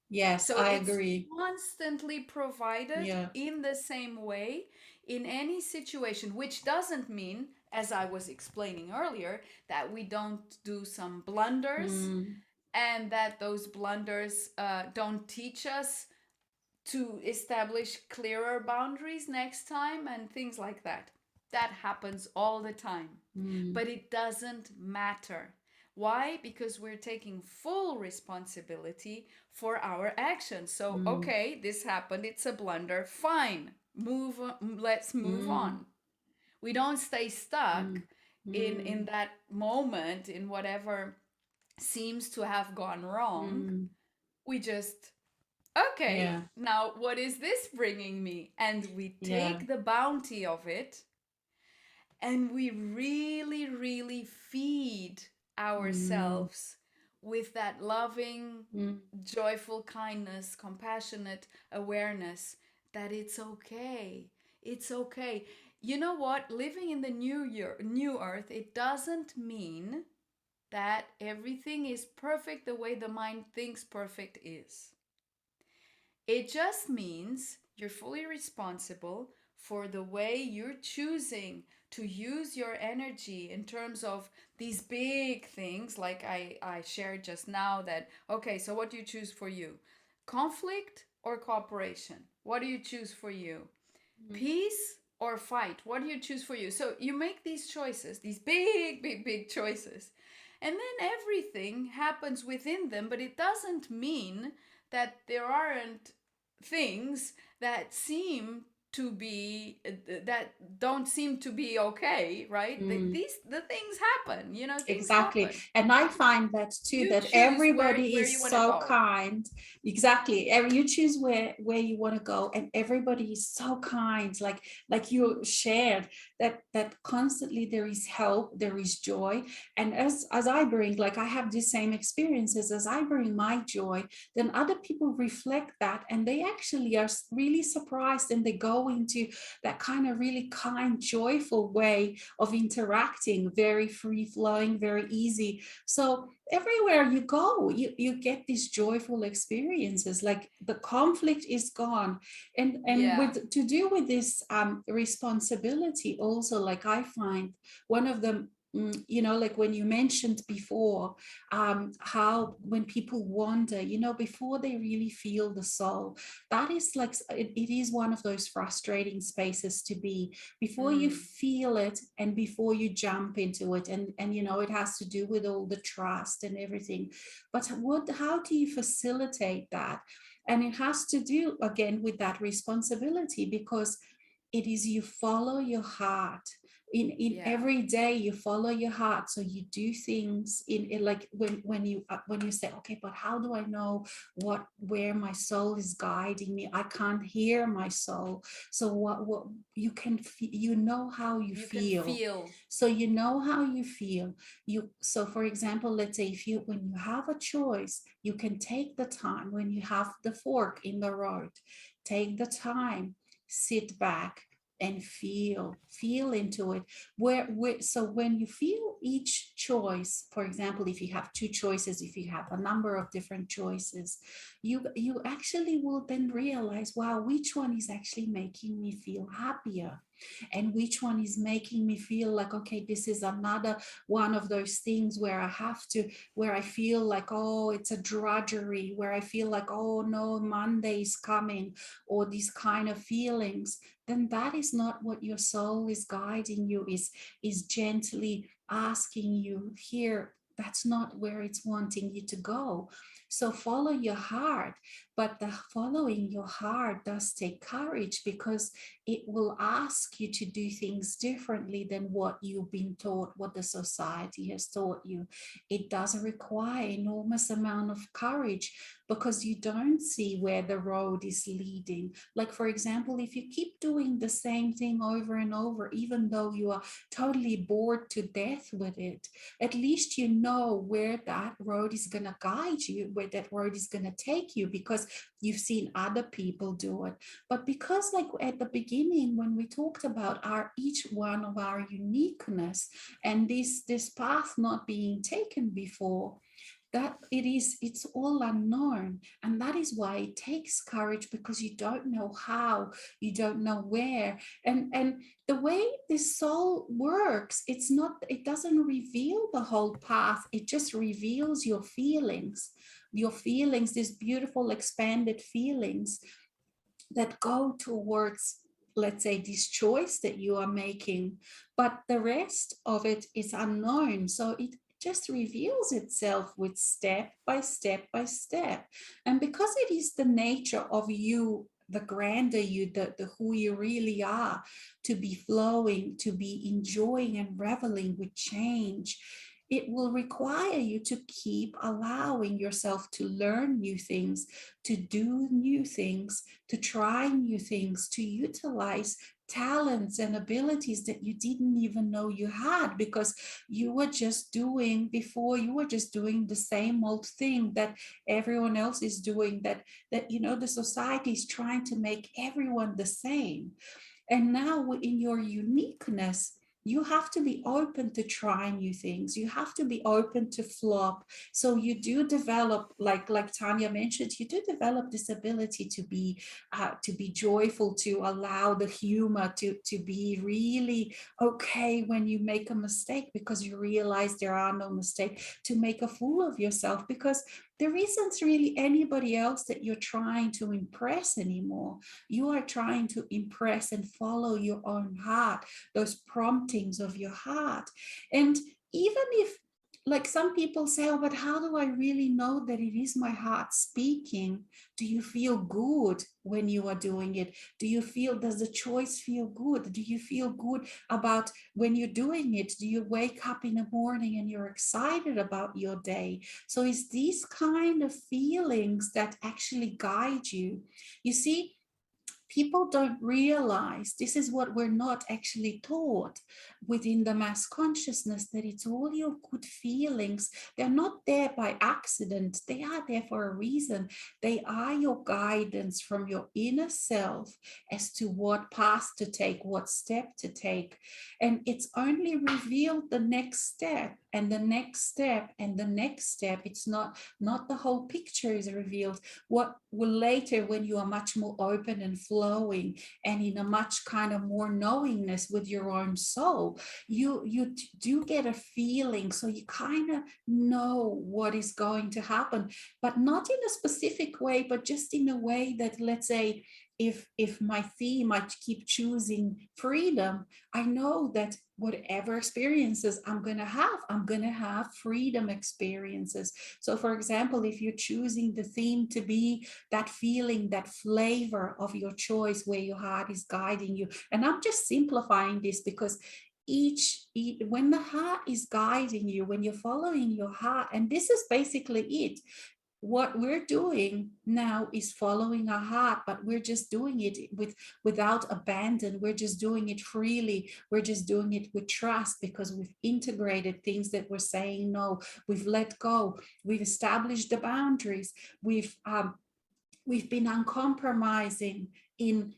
Yes, So I it's agree. constantly provided Yeah. in the same way in any situation, which doesn't mean, as I was explaining earlier, that we don't do some blunders, Mm, and that those blunders don't teach us to establish clearer boundaries next time and things like that. That happens all the time. mm, But it doesn't matter. Why? Because we're taking full responsibility for our actions. So, mm, okay, this happened, it's a blunder, fine. Let's move mm, on. We don't stay stuck mm, in mm, that moment, in whatever seems to have gone wrong. mm. We just, okay, Yeah, now what is this bringing me? And we yeah. take the bounty of it, and we really, really feed Mm, ourselves with that loving, mm, joyful kindness, compassionate awareness that it's okay. It's okay. You know what? Living in the new earth, it doesn't mean that everything is perfect the way the mind thinks perfect is. It just means you're fully responsible for the way you're choosing to use your energy in terms of these big things, like I shared just now. That, okay, so what do you choose for you? Conflict or cooperation? What do you choose for you? mm, Peace or fight? What do you choose for you? So you make these choices, these big, big, big choices. And then everything happens within them, but it doesn't mean that there aren't things that seem to be that don't seem to be okay, right? Mm. The things happen, things Exactly. happen. And I find that too, You that choose everybody where you is want to so go. kind. Exactly. You choose where you want to go, and everybody is so kind. Like you shared that constantly there is help, there is joy. And as I bring, like I have the same experiences, as I bring my joy, then other people reflect that, and they actually are really surprised, and they go into that kind of really kind, joyful way of interacting, very free flowing, very easy. So everywhere you go, you get these joyful experiences, like the conflict is gone. And Yeah. with to do with this responsibility also, like I find one of the like when you mentioned before, how when people wander, before they really feel the soul, that is like it is one of those frustrating spaces to be, before you Mm. feel it and before you jump into it. And it has to do with all the trust and everything. But how do you facilitate that? And it has to do again with that responsibility, because it is, you follow your heart in Yeah. every day, you follow your heart. So you do things in like when you say, okay, but how do I know where my soul is guiding me? I can't hear my soul. So what you can how you You can feel. feel. So you know how you feel. So for example, let's say if you when you have a choice, you can take the time. When you have the fork in the road, take the time, sit back and feel into it. So when you feel each choice, for example, if you have two choices, if you have a number of different choices, you actually will then realize, wow, which one is actually making me feel happier, and which one is making me feel like, okay, this is another one of those things where where I feel like, oh, it's a drudgery, where I feel like, oh no, Monday's coming, or these kind of feelings. Then that is not what your soul is guiding you, is gently asking you here. That's not where it's wanting you to go. So follow your heart. But the following your heart does take courage, because it will ask you to do things differently than what you've been taught, what the society has taught you. It does require enormous amount of courage, because you don't see where the road is leading. Like, for example, if you keep doing the same thing over and over, even though you are totally bored to death with it, at least you know where that road is going to guide you, where that road is going to take you, because you've seen other people do it. But because, like at the beginning, when we talked about our each one of our uniqueness, and this path not being taken before, that it's all unknown, and that is why it takes courage, because you don't know how, you don't know where. And the way this soul works, it doesn't reveal the whole path, it just reveals your feelings, these beautiful expanded feelings that go towards, let's say, this choice that you are making. But the rest of it is unknown, so it just reveals itself with step by step by step. And because it is the nature of you, the grander you, the who you really are, to be flowing, to be enjoying and reveling with change, it will require you to keep allowing yourself to learn new things, to do new things, to try new things, to utilize talents and abilities that you didn't even know you had, because you were just doing before, you were just doing the same old thing that everyone else is doing, that the society is trying to make everyone the same. And now, in your uniqueness, you have to be open to try new things. You have to be open to flop. So you do develop, like Tanya mentioned, you do develop this ability to be joyful, to allow the humor, to be really okay when you make a mistake, because you realize there are no mistakes, to make a fool of yourself, because there isn't really anybody else that you're trying to impress anymore. You are trying to impress and follow your own heart, those promptings of your heart. And even if, like, some people say, oh, but how do I really know that it is my heart speaking? Do you feel good when you are doing it? Do you feel, does the choice feel good? Do you feel good about when you're doing it? Do you wake up in the morning and you're excited about your day? So it's these kind of feelings that actually guide you. You see, people don't realize, this is what we're not actually taught within the mass consciousness, that it's all your good feelings. They're not there by accident, they are there for a reason. They are your guidance from your inner self as to what path to take, what step to take. And it's only revealed the next step and the next step and the next step. It's not the whole picture is revealed. What will later, when you are much more open and flowing and in a much kind of more knowingness with your own soul, you do get a feeling, so you kind of know what is going to happen, but not in a specific way, but just in a way that, let's say, if my theme, I keep choosing freedom, I know that whatever experiences I'm going to have freedom experiences. So for example, if you're choosing the theme to be that feeling, that flavor of your choice, where your heart is guiding you, and I'm just simplifying this because when the heart is guiding you, when you're following your heart, and this is basically it, what we're doing now is following our heart, but we're just doing it without abandon. We're just doing it freely. We're just doing it with trust, because we've integrated things that we're saying no. We've let go. We've established the boundaries. We've been uncompromising in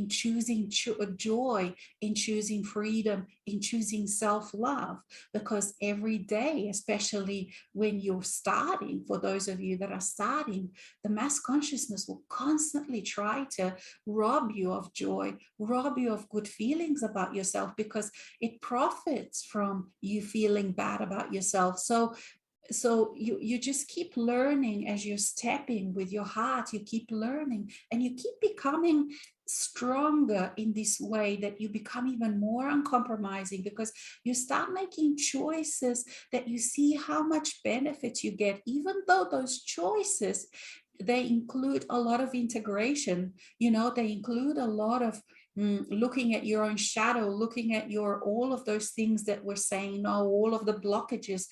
choosing joy, in choosing freedom, in choosing self-love. Because every day, especially when you're starting, for those of you that are starting, the mass consciousness will constantly try to rob you of joy, rob you of good feelings about yourself, because it profits from you feeling bad about yourself. So you just keep learning as you're stepping with your heart. You keep learning and you keep becoming stronger in this way, that you become even more uncompromising, because you start making choices that you see how much benefit you get, even though those choices, they include a lot of integration. They include a lot of looking at your own shadow, looking at your all of those things that we're saying no, all of the blockages,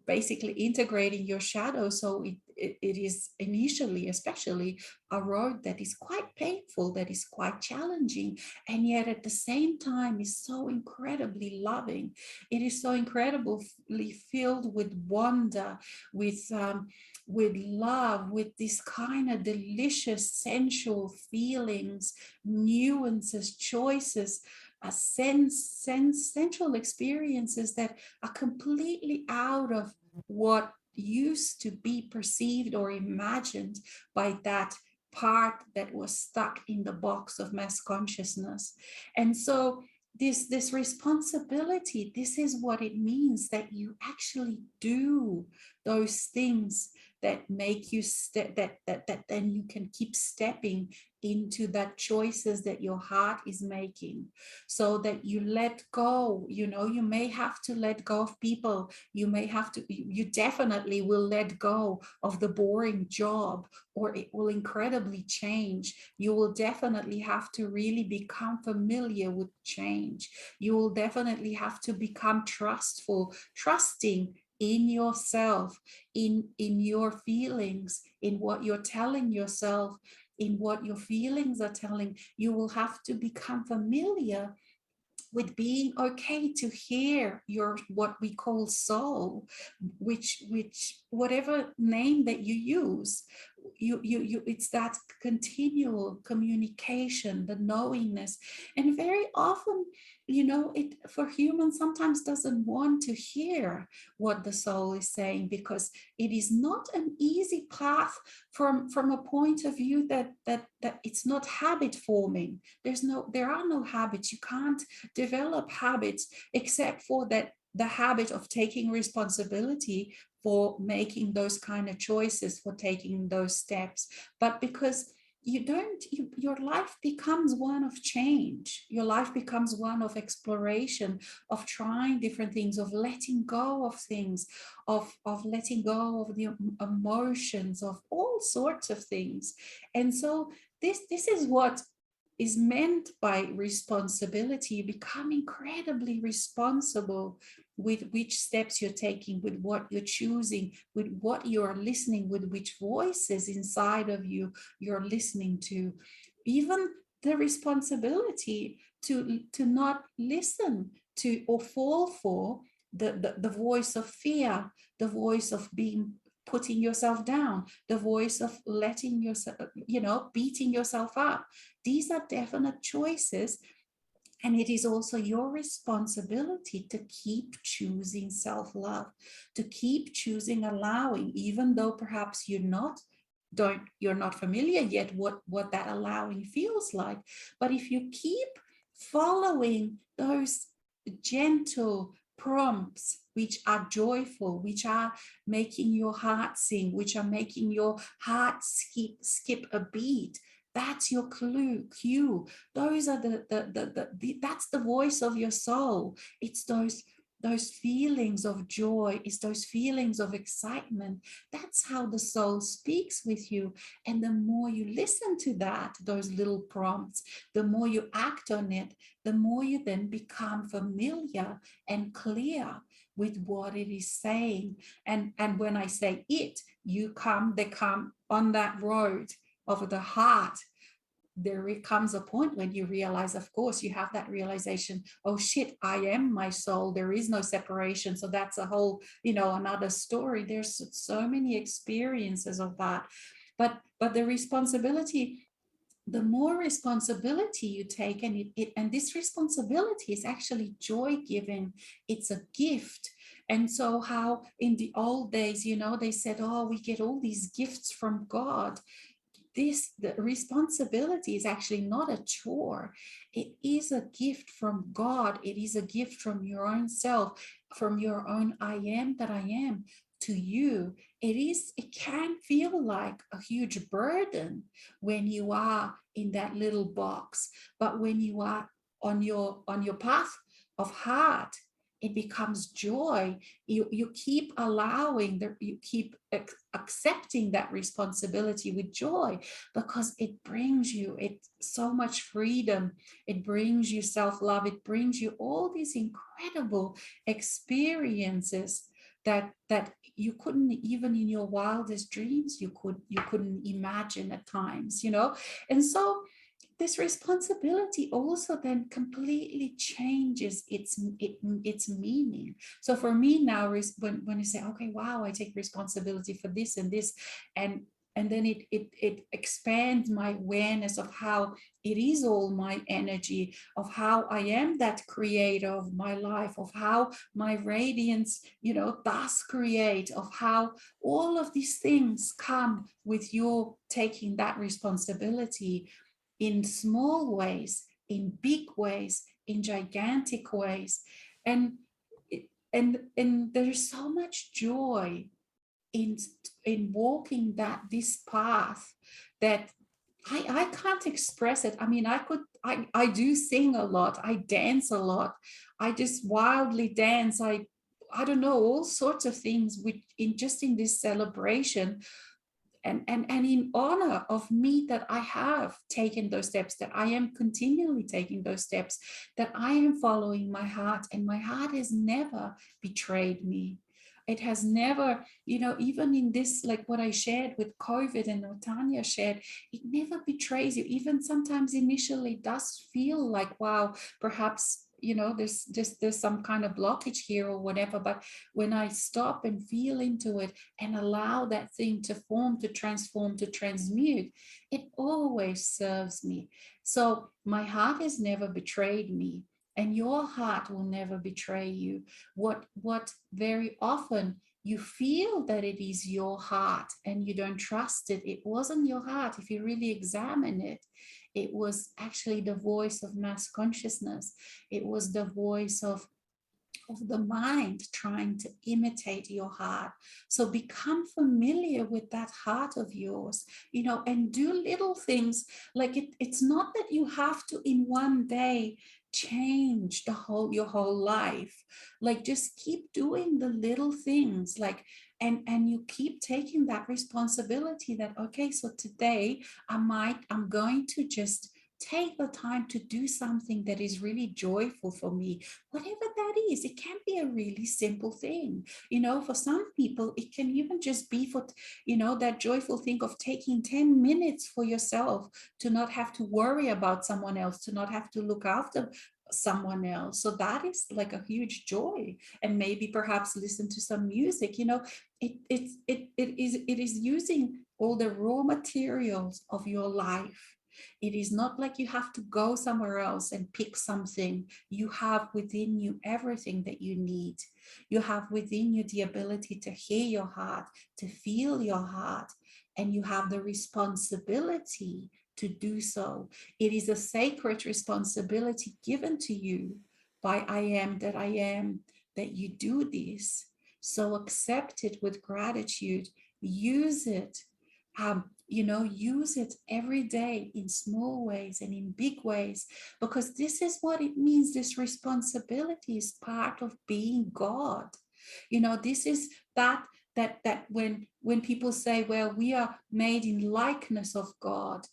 basically integrating your shadow. So it is initially, especially, a road that is quite painful, that is quite challenging, and yet at the same time is so incredibly loving. It is so incredibly filled with wonder, with love, with this kind of delicious sensual feelings, nuances, choices, sensual experiences that are completely out of what used to be perceived or imagined by that part that was stuck in the box of mass consciousness. And so this responsibility, this is what it means, that you actually do those things that make you that then you can keep stepping into that choices that your heart is making, so that you let go. You may have to let go of people. You definitely will let go of the boring job, or it will incredibly change. You will definitely have to really become familiar with change. You will definitely have to become trusting in yourself, in your feelings, in what you're telling yourself, in what your feelings are telling. You will have to become familiar with being okay to hear your, what we call soul, which whatever name that you use, it's that continual communication, the knowingness. And very often, it, for humans, sometimes doesn't want to hear what the soul is saying, because it is not an easy path, from a point of view that it's not habit forming. There are no habits. You can't develop habits except for that the habit of taking responsibility for making those kind of choices, for taking those steps, but because you don't your life becomes one of change, your life becomes one of exploration, of trying different things, of letting go of things, of letting go of the emotions, of all sorts of things. And so this is what is meant by responsibility. You become incredibly responsible with which steps you're taking, with what you're choosing, with what you're listening, with which voices inside of you you're listening to. Even the responsibility to not listen to or fall for the voice of fear, the voice of being putting yourself down, the voice of letting yourself, beating yourself up. These are definite choices. And it is also your responsibility to keep choosing self-love, to keep choosing allowing, even though perhaps you're not familiar yet what that allowing feels like. But if you keep following those gentle prompts which are joyful, which are making your heart sing, which are making your heart skip a beat, that's your cue. Those are that's the voice of your soul. It's those feelings of joy, it's those feelings of excitement. That's how the soul speaks with you. And the more you listen to that, those little prompts, the more you act on it, the more you then become familiar and clear with what it is saying. And when I say it, they come on that road of the heart. There comes a point when you realize, of course, you have that realization, oh shit, I am my soul, there is no separation. So that's a whole, another story. There's so many experiences of that. But the responsibility, the more responsibility you take, and this responsibility is actually joy giving, it's a gift. And so how in the old days, they said, oh, we get all these gifts from God. The responsibility is actually not a chore. It is a gift from God. It is a gift from your own self, from your own I am that I am to you. It can feel like a huge burden when you are in that little box, but when you are on your path of heart, it becomes joy. You keep allowing that, you keep accepting that responsibility with joy, because it brings you so much freedom. It brings you self-love. It brings you all these incredible experiences that you couldn't, even in your wildest dreams, you couldn't imagine at times. And so this responsibility also then completely changes its meaning. So for me now, when you say, okay, wow, I take responsibility for this and this, and then it expands my awareness of how it is all my energy, of how I am that creator of my life, of how my radiance, does create, of how all of these things come with your taking that responsibility in small ways, in big ways, in gigantic ways. And and there's so much joy in walking this path that I can't express it. I mean, I do sing a lot, I dance a lot, I just wildly dance, I don't know, all sorts of things in this celebration, and in honor of me, that I have taken those steps, that I am continually taking those steps, that I am following my heart, and my heart has never betrayed me. It has never, even in this, like what I shared with COVID and what Tanya shared, it never betrays you. Even sometimes initially does feel like, wow, perhaps, there's some kind of blockage here or whatever. But when I stop and feel into it and allow that thing to form, to transform, to transmute, it always serves me. So my heart has never betrayed me, and your heart will never betray you. What very often you feel that it is your heart and you don't trust it. It wasn't your heart. If you really examine it, it was actually the voice of mass consciousness. It was the voice of of the mind trying to imitate your heart. So become familiar with that heart of yours, and do little things. Like it's not that you have to in one day change your whole life. Like just keep doing the little things, like, and you keep taking that responsibility that, okay, so today I'm going to just take the time to do something that is really joyful for me, whatever that is. It can be a really simple thing. For some people, it can even just be for, that joyful thing of taking 10 minutes for yourself, to not have to worry about someone else, to not have to look after someone else. So that is like a huge joy. And maybe perhaps listen to some music. It is using all the raw materials of your life. It is not like you have to go somewhere else and pick something. You have within you everything that you need. You have within you the ability to hear your heart, to feel your heart, and you have the responsibility to do so. It is a sacred responsibility given to you by I am that I am, that you do this. So accept it with gratitude. Use it. Use it every day in small ways and in big ways, because this is what it means. This responsibility is part of being God. This is that when people say, well, we are made in likeness of God,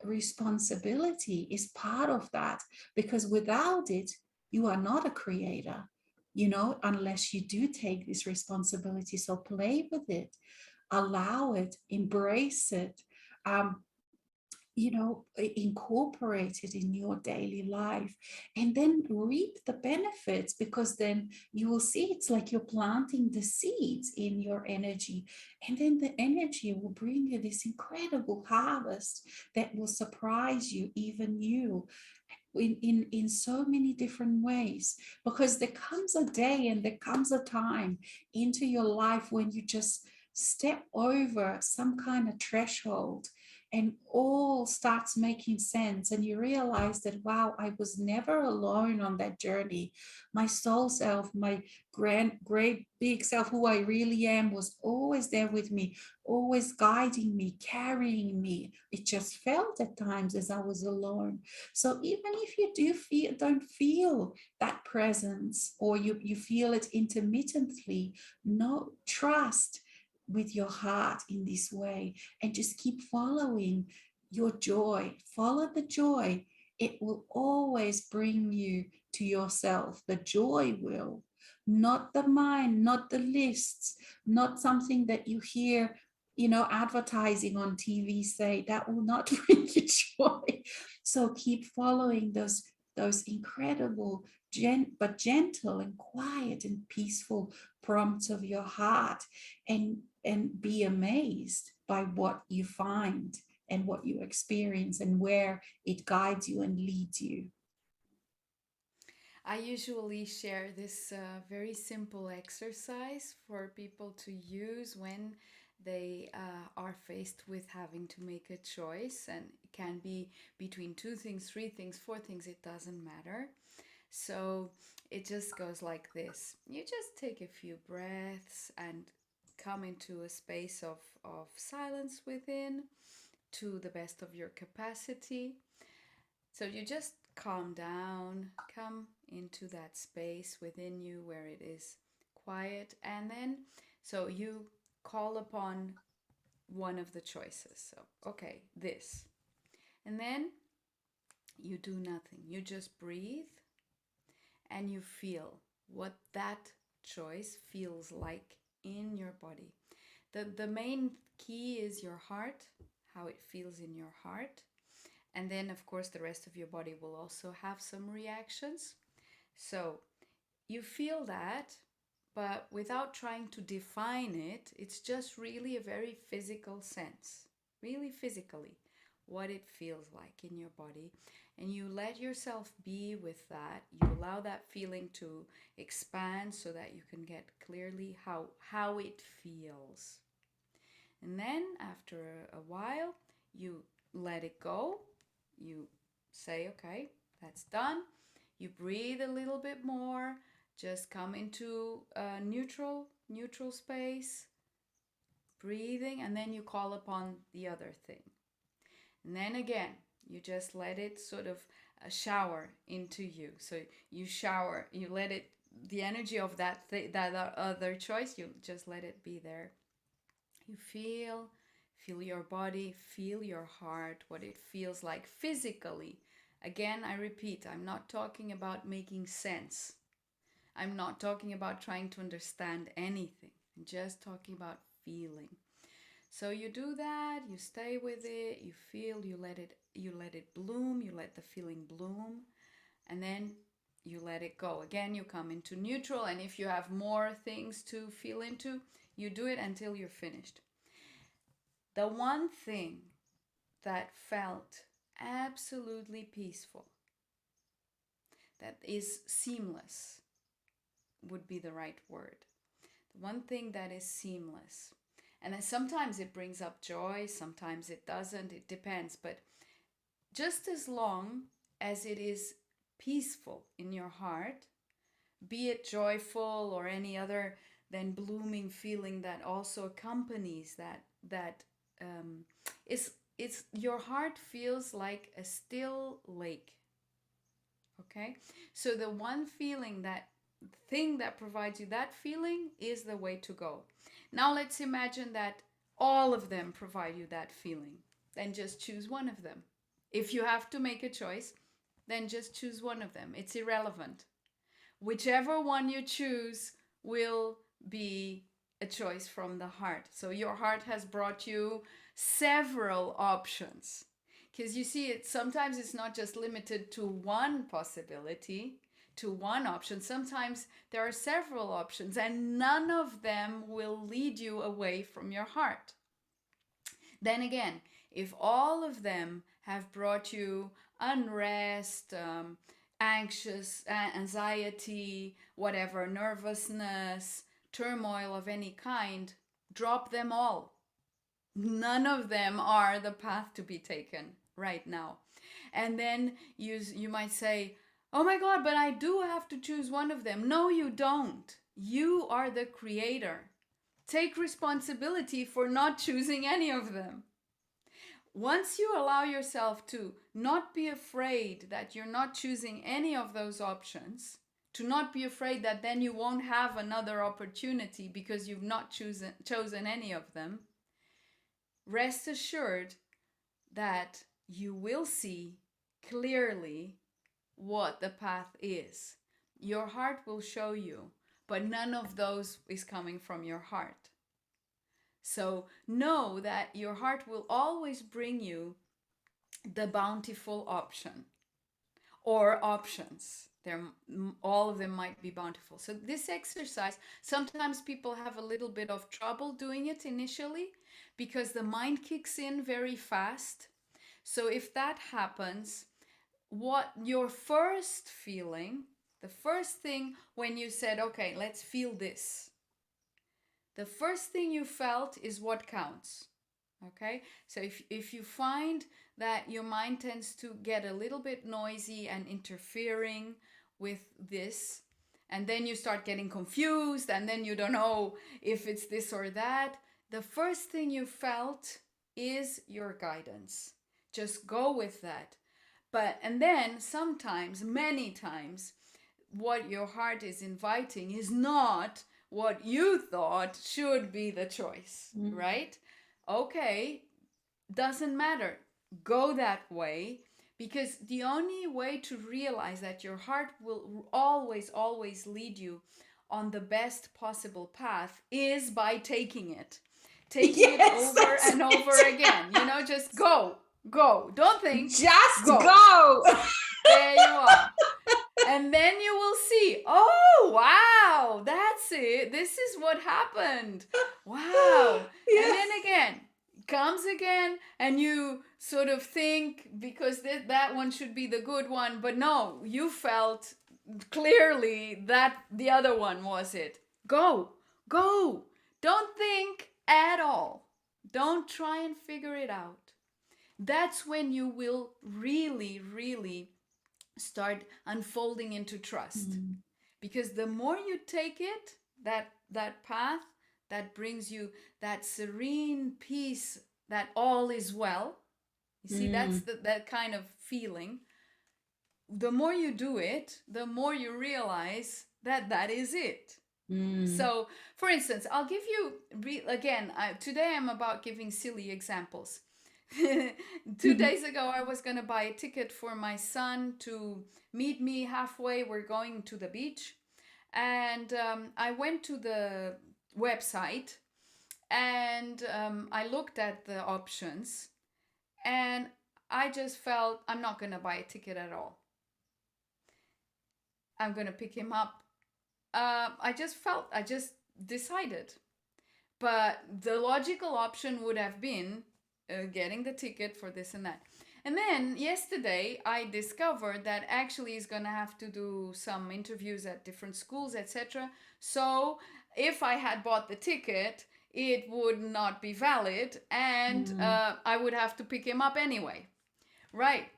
responsibility is part of that, because without it, you are not a creator, unless you do take this responsibility. So play with it, allow it, embrace it, um, incorporate it in your daily life, and then reap the benefits, because then you will see it's like you're planting the seeds in your energy, and then the energy will bring you this incredible harvest that will surprise you, even you, in so many different ways. Because there comes a day and there comes a time into your life when you just step over some kind of threshold, and all starts making sense, and you realize that, wow, I was never alone on that journey. My soul self, my great big self, who I really am, was always there with me, always guiding me, carrying me. It just felt at times as I was alone. So even if you don't feel that presence, or you feel it intermittently, no, trust with your heart in this way, and just keep following your joy. Follow the joy. It will always bring you to yourself. The joy will, not the mind, not the lists, not something that you hear, advertising on TV say. That will not bring you joy. So keep following those incredible, but gentle and quiet and peaceful prompts of your heart, and be amazed by what you find and what you experience, and where it guides you and leads you. I usually share this very simple exercise for people to use when they are faced with having to make a choice, and it can be between two things, three things, four things, it doesn't matter. So it just goes like this: you just take a few breaths and come into a space of silence within, to the best of your capacity. So you just calm down, come into that space within you where it is quiet, and then so you call upon one of the choices. So, okay, this. And then you do nothing. You just breathe and you feel what that choice feels like in your body. The main key is your heart, how it feels in your heart. And then, of course, the rest of your body will also have some reactions. So you feel that, but without trying to define it, it's just really a very physical sense, really physically, what it feels like in your body. And you let yourself be with that. You allow that feeling to expand so that you can get clearly how it feels. And then after a while, you let it go. You say, okay, that's done. You breathe a little bit more. Just come into a neutral space, breathing, and then you call upon the other thing. And then again, you just let it sort of shower into you. So you shower, you let it, the energy of that other choice, you just let it be there. You feel your body, feel your heart, what it feels like physically. Again, I repeat, I'm not talking about making sense. I'm not talking about trying to understand anything. I'm just talking about feeling. So you do that, you stay with it, you feel, you let it bloom, you let the feeling bloom, and then you let it go. Again, you come into neutral, and if you have more things to feel into, you do it until you're finished. The one thing that felt absolutely peaceful, that is seamless, would be the right word. The one thing that is seamless. And then sometimes it brings up joy, sometimes it doesn't, it depends. But just as long as it is peaceful in your heart, be it joyful or any other then blooming feeling that also accompanies that is it's your heart feels like a still lake. Okay, so the one feeling, that thing that provides you that feeling, is the way to go. Now let's imagine that all of them provide you that feeling. Then just choose one of them. If you have to make a choice, then just choose one of them. It's irrelevant. Whichever one you choose will be a choice from the heart. So your heart has brought you several options. Because you see, sometimes it's not just limited to one possibility, to one option. Sometimes there are several options, and none of them will lead you away from your heart. Then again, if all of them have brought you unrest, anxious, anxiety, whatever, nervousness, turmoil of any kind, drop them all. None of them are the path to be taken right now. And then you might say, oh my God, but I do have to choose one of them. No, you don't. You are the creator. Take responsibility for not choosing any of them. Once you allow yourself to not be afraid that you're not choosing any of those options, to not be afraid that then you won't have another opportunity because you've not chosen any of them, rest assured that you will see clearly what the path is. Your heart will show you, but none of those is coming from your heart. So know that your heart will always bring you the bountiful option or options. All of them might be bountiful. So this exercise, sometimes people have a little bit of trouble doing it initially because the mind kicks in very fast. So if that happens, what your first feeling, the first thing when you said, okay, let's feel this, the first thing you felt is what counts. Okay, so if you find that your mind tends to get a little bit noisy and interfering with this, and then you start getting confused, and then you don't know if it's this or that, the first thing you felt is your guidance. Just go with that. But, and then sometimes, many times, what your heart is inviting is not what you thought should be the choice, right? Okay, doesn't matter. Go that way, because the only way to realize that your heart will always lead you on the best possible path is by taking it. Taking it Yes, over that's and over it. again. Just go. Don't think. Just Go. go. There you are. And then you will see, oh, wow, that's it. This is what happened. Wow. And Yes. then again, comes again, and you sort of think because that one should be the good one, but no, you felt clearly that the other one was it. Go. Don't think at all. Don't try and figure it out. That's when you will really, really start unfolding into trust. because the more you take it, that path that brings you that serene peace, that all is well. You see, that's Mm, that kind of feeling. The more you do it, the more you realize that that is it. mm, So, for instance, I'll give you again. Today I'm about giving silly examples. 2 days ago, I was going to buy a ticket for my son to meet me halfway. We're going to the beach, and I went to the website and I looked at the options, and I just felt I'm not going to buy a ticket at all. I'm going to pick him up. I just decided. But the logical option would have been getting the ticket for this and that. And then yesterday, I discovered that actually he's going to have to do some interviews at different schools, etc. So if I had bought the ticket, it would not be valid, and mm, I would have to pick him up anyway. Right.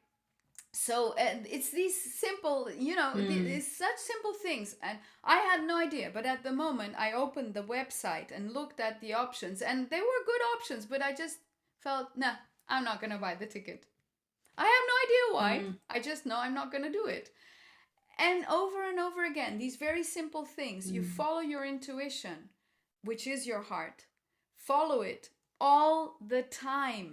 So it's these simple, mm, it's such simple things, and I had no idea. But at the moment I opened the website and looked at the options, and they were good options, but I just felt, nah, I'm not going to buy the ticket. I have no idea why. mm, I just know I'm not going to do it. And over again, these very simple things, you mm. follow your intuition, which is your heart. Follow it all the time.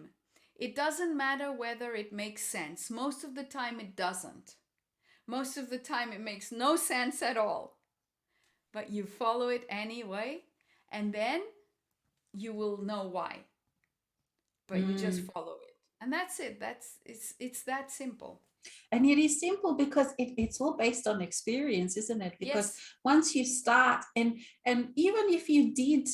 It doesn't matter whether it makes sense. Most of the time, it doesn't. Most of the time, it makes no sense at all. But you follow it anyway, and then you will know why. But you just Mm. follow it. And that's it. It's that simple. And it is simple because it's all based on experience, isn't it? Because Yes. once you start, and even if you did,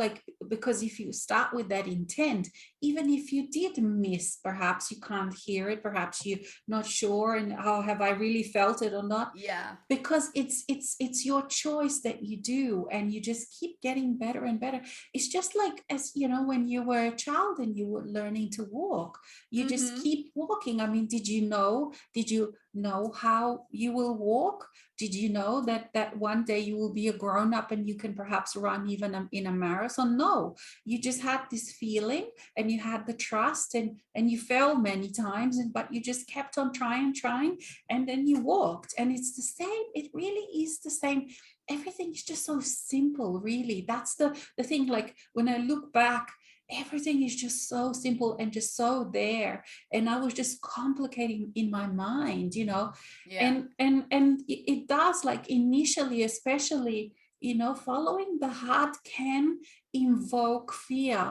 like, because if you start with that intent, even if you did miss, perhaps you can't hear it, perhaps you're not sure, and how have I really felt it or not, Yeah. because it's your choice that you do, and you just keep getting better and better. It's just like, as you know, when you were a child and you were learning to walk, you just Mm-hmm. keep walking. I mean, did you know how you will walk? Did you know that one day you will be a grown up and you can perhaps run even in a marathon? No, you just had this feeling, and you had the trust, and you fell many times, but you just kept on trying, and then you walked. And it's the same. It really is the same. Everything is just so simple, really. That's the thing. Like, when I look back, everything is just so simple and just so there, and I was just complicating in my mind, Yeah. and it does, like, initially, especially, following the heart can invoke fear.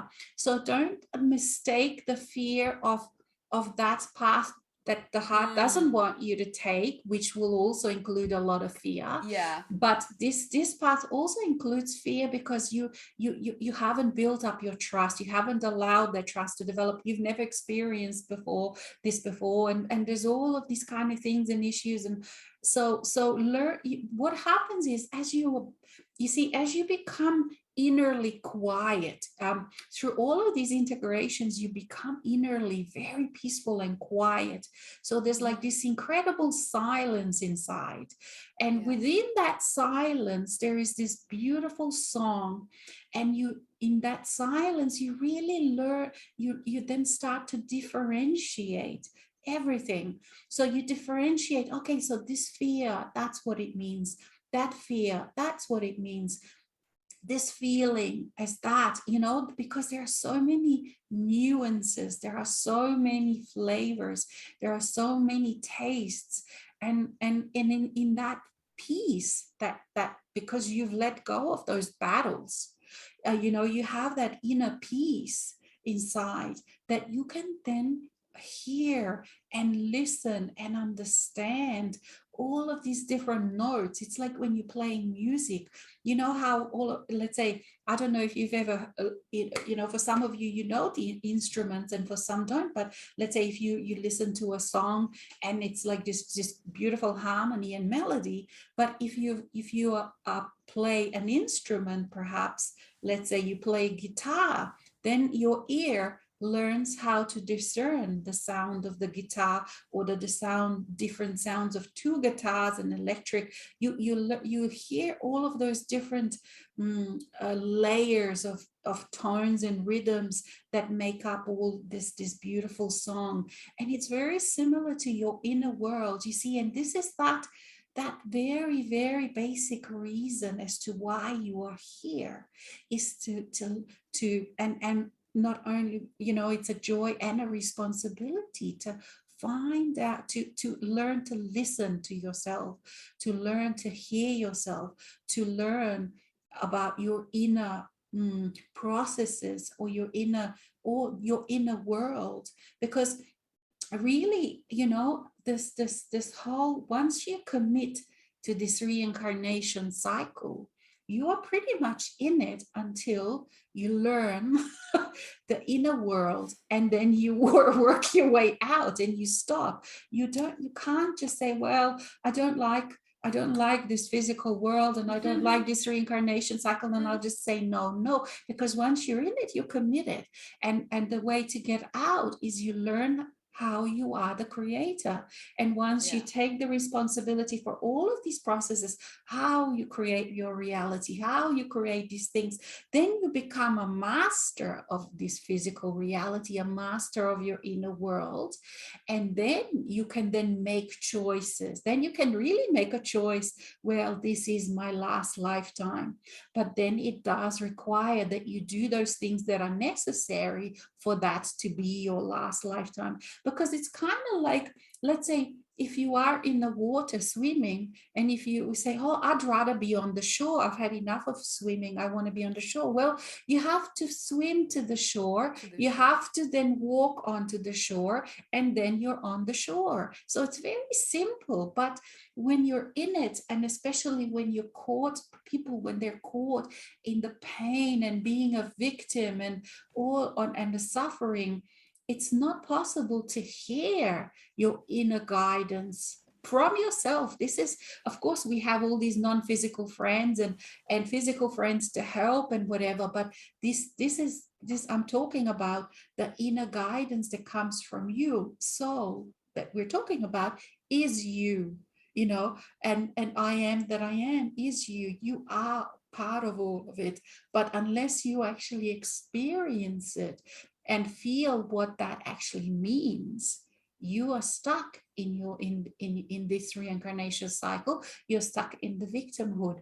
So don't mistake the fear of that path that the heart doesn't Mm. want you to take, which will also include a lot of fear. Yeah. But this path also includes fear, because you haven't built up your trust. You haven't allowed that trust to develop. You've never experienced before, and there's all of these kind of things and issues. And so learn. What happens is, as you become innerly quiet, through all of these integrations, you become innerly very peaceful and quiet. So there's like Mm-hmm. this incredible silence inside, and Yeah. within that silence there is this beautiful song. And you, in that silence, you really learn. You then start to differentiate everything. So you differentiate, okay, so this fear, that's what it means. That fear, that's what it means. This feeling as that, because there are so many nuances, there are so many flavors, there are so many tastes. And in that peace, that because you've let go of those battles, you have that inner peace inside, that you can then hear and listen and understand all of these different notes. It's like when you're playing music, how let's say, I don't know if you've ever, for some of you, the instruments, and for some don't. But let's say if you listen to a song, and it's like this beautiful harmony and melody. But if you play an instrument, perhaps, let's say you play guitar, then your ear learns how to discern the sound of the guitar, or the sound, different sounds of two guitars and electric. You hear all of those different layers of tones and rhythms that make up all this beautiful song. And it's very similar to your inner world, you see. And this is that very, very basic reason as to why you are here, is to and not only, it's a joy and a responsibility to find out, to learn to listen to yourself, to learn to hear yourself, to learn about your inner processes, or your inner world. Because really, this whole, once you commit to this reincarnation cycle, you are pretty much in it until you learn the inner world, and then you work your way out and you stop. You can't just say, well, I don't like this physical world, and I don't like this reincarnation cycle, and I'll just say no, because once you're in it, you're committed. And the way to get out is you learn how you are the creator. And once you Yeah. take the responsibility for all of these processes, how you create your reality, how you create these things, then you become a master of this physical reality, a master of your inner world. And then you can then make choices. Then you can really make a choice. Well, this is my last lifetime. But then it does require that you do those things that are necessary for that to be your last lifetime. Because it's kind of like, let's say, if you are in the water swimming, and if you say, oh, I'd rather be on the shore, I've had enough of swimming, I want to be on the shore. Well, you have to swim to the shore, To the you shore. have to then walk onto the shore, and then you're on the shore. So it's very simple. But when you're in it, and especially when you're caught, people, when they're caught in the pain and being a victim and all on, and the suffering, it's not possible to hear your inner guidance from yourself. This is, of course, we have all these non-physical friends and physical friends to help and whatever, but this I'm talking about the inner guidance that comes from you. So that we're talking about is you, and I am that I am is you. You are part of all of it. But unless you actually experience it and feel what that actually means, you are stuck in your in this reincarnation cycle. You're stuck in the victimhood.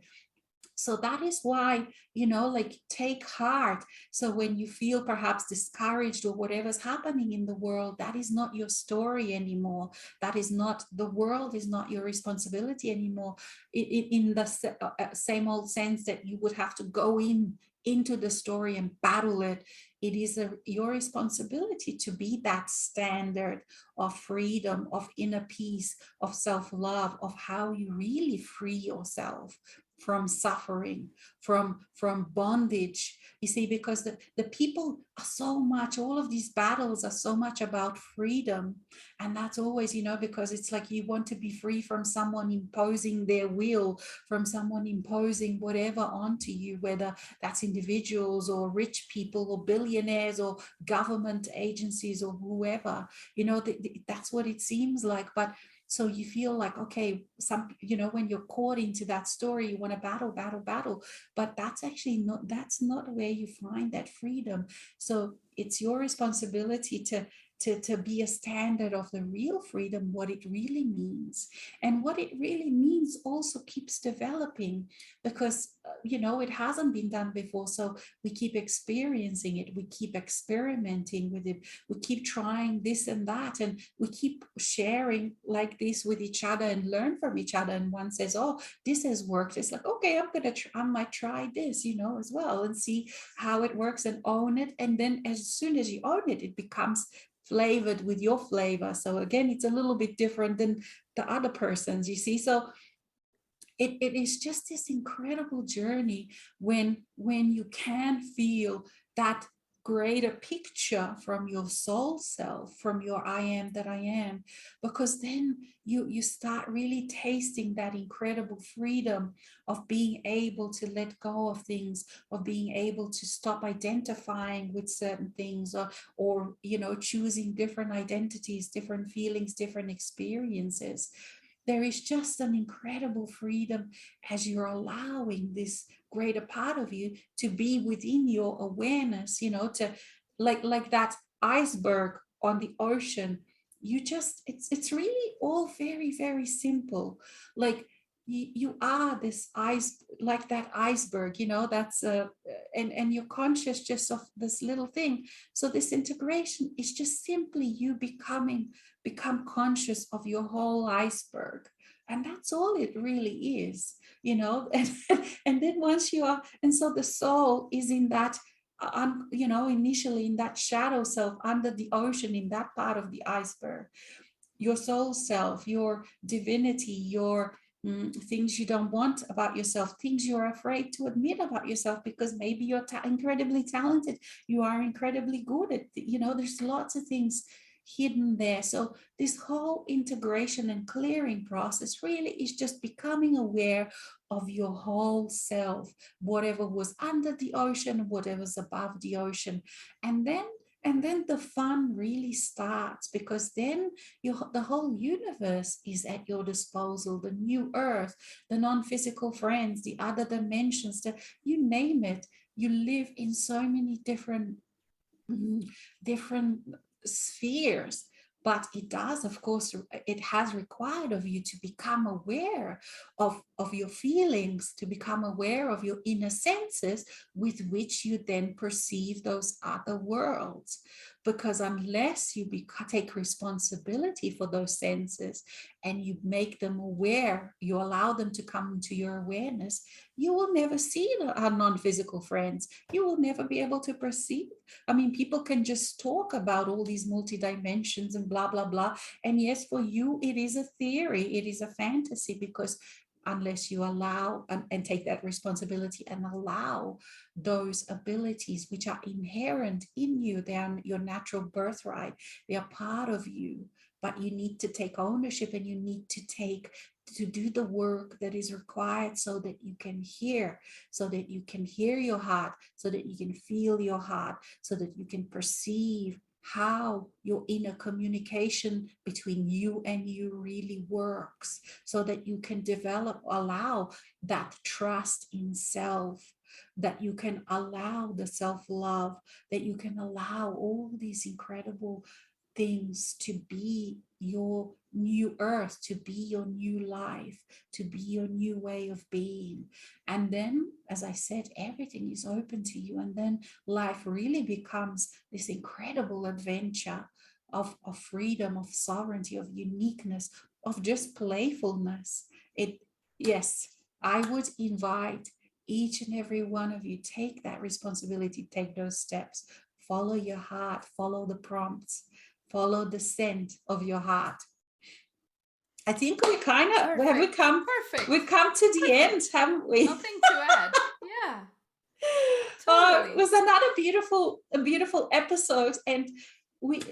So that is why, like, take heart. So when you feel perhaps discouraged or whatever's happening in the world, that is not your story anymore. That is not, the world is not your responsibility anymore, in the same old sense that you would have to go into the story and battle it. It is your responsibility to be that standard of freedom, of inner peace, of self-love, of how you really free yourself from suffering, from bondage. You see, because the people are so much, all of these battles are so much about freedom. And that's always, because it's like you want to be free from someone imposing their will, from someone imposing whatever onto you, whether that's individuals or rich people or billionaires or government agencies or whoever. That's what it seems like. But so you feel like, okay, when you're caught into that story, you want to battle, but that's not where you find that freedom. So it's your responsibility to be a standard of the real freedom, what it really means. And what it really means also keeps developing, because it hasn't been done before. So we keep experiencing it, we keep experimenting with it, we keep trying this and that, and we keep sharing like this with each other and learn from each other. And one says, oh, this has worked, it's like, okay, I might try this, as well, and see how it works and own it. And then as soon as you own it, it becomes flavored with your flavor. So again, it's a little bit different than the other person's, you see. So it is just this incredible journey when you can feel that greater picture from your soul self, from your I am that I am, because then you start really tasting that incredible freedom of being able to let go of things, of being able to stop identifying with certain things, or choosing different identities, different feelings, different experiences. There is just an incredible freedom as you're allowing this greater part of you to be within your awareness, to like that iceberg on the ocean. You just it's really all very, very simple. Like you are this ice, like that iceberg, that's and you're conscious just of this little thing. So this integration is just simply you become conscious of your whole iceberg, and that's all it really is. And then once you are, and so the soul is in that, initially in that shadow self under the ocean, in that part of the iceberg, your soul self, your divinity, your things you don't want about yourself, things you're afraid to admit about yourself, because maybe you're incredibly talented, you are incredibly good at, there's lots of things hidden there. So this whole integration and clearing process really is just becoming aware of your whole self, whatever was under the ocean, whatever's above the ocean. And then the fun really starts, because then the whole universe is at your disposal, the new earth, the non-physical friends, the other dimensions, you name it. You live in so many different spheres. But it does, of course, it has required of you to become aware of your feelings, to become aware of your inner senses, with which you then perceive those other worlds. Because unless you take responsibility for those senses and you make them aware, you allow them to come into your awareness, you will never see our non-physical friends. You will never be able to perceive. I mean, people can just talk about all these multi-dimensions and blah, blah, blah. And yes, for you, it is a theory, it is a fantasy, because unless you allow and take that responsibility and allow those abilities which are inherent in you, they are your natural birthright, they are part of you. But you need to take ownership, and you need to do the work that is required, so that you can hear, so that you can hear your heart, so that you can feel your heart, so that you can perceive how your inner communication between you and you really works, so that you can allow that trust in self, that you can allow the self-love, that you can allow all these incredible things to be your new earth, to be your new life, to be your new way of being. And then, as I said, everything is open to you. And then life really becomes this incredible adventure of freedom, of sovereignty, of uniqueness, of just playfulness. Yes, I would invite each and every one of you, take that responsibility, take those steps, follow your heart, follow the prompts, follow the scent of your heart. I think we kind of have we Perfect. come Perfect. we've come to the end, Perfect. haven't we? Nothing to add. Yeah, Oh, it totally. was another beautiful episode, and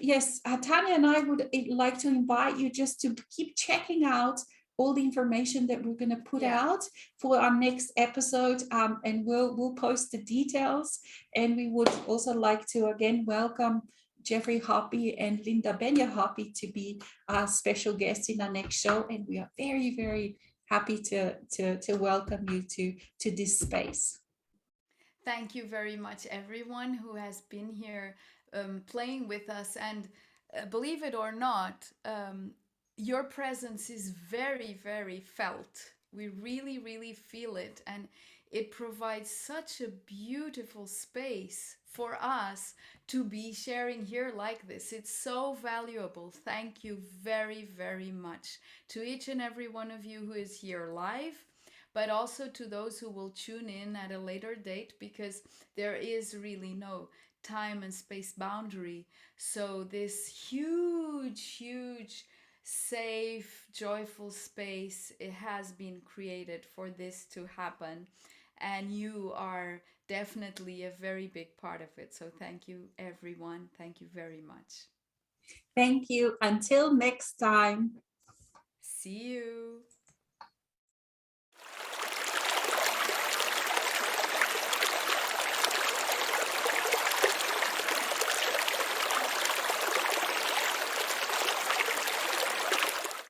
yes, Tanya and I would like to invite you just to keep checking out all the information that we're going to put Yeah. out for our next episode, and we'll post the details. And we would also like to again welcome Jeffrey Hoppy and Linda Benya Hoppy to be our special guests in our next show, and we are very, very happy to welcome you to this space. Thank you very much, everyone who has been here playing with us. And believe it or not, your presence is very, very felt. We really, really feel it. And it provides such a beautiful space for us to be sharing here like this. It's so valuable. Thank you very, very much to each and every one of you who is here live, but also to those who will tune in at a later date, because there is really no time and space boundary. So, this huge, huge, safe, joyful space, it has been created for this to happen. And you are definitely a very big part of it. So thank you, everyone. Thank you very much. Thank you. Until next time. See you.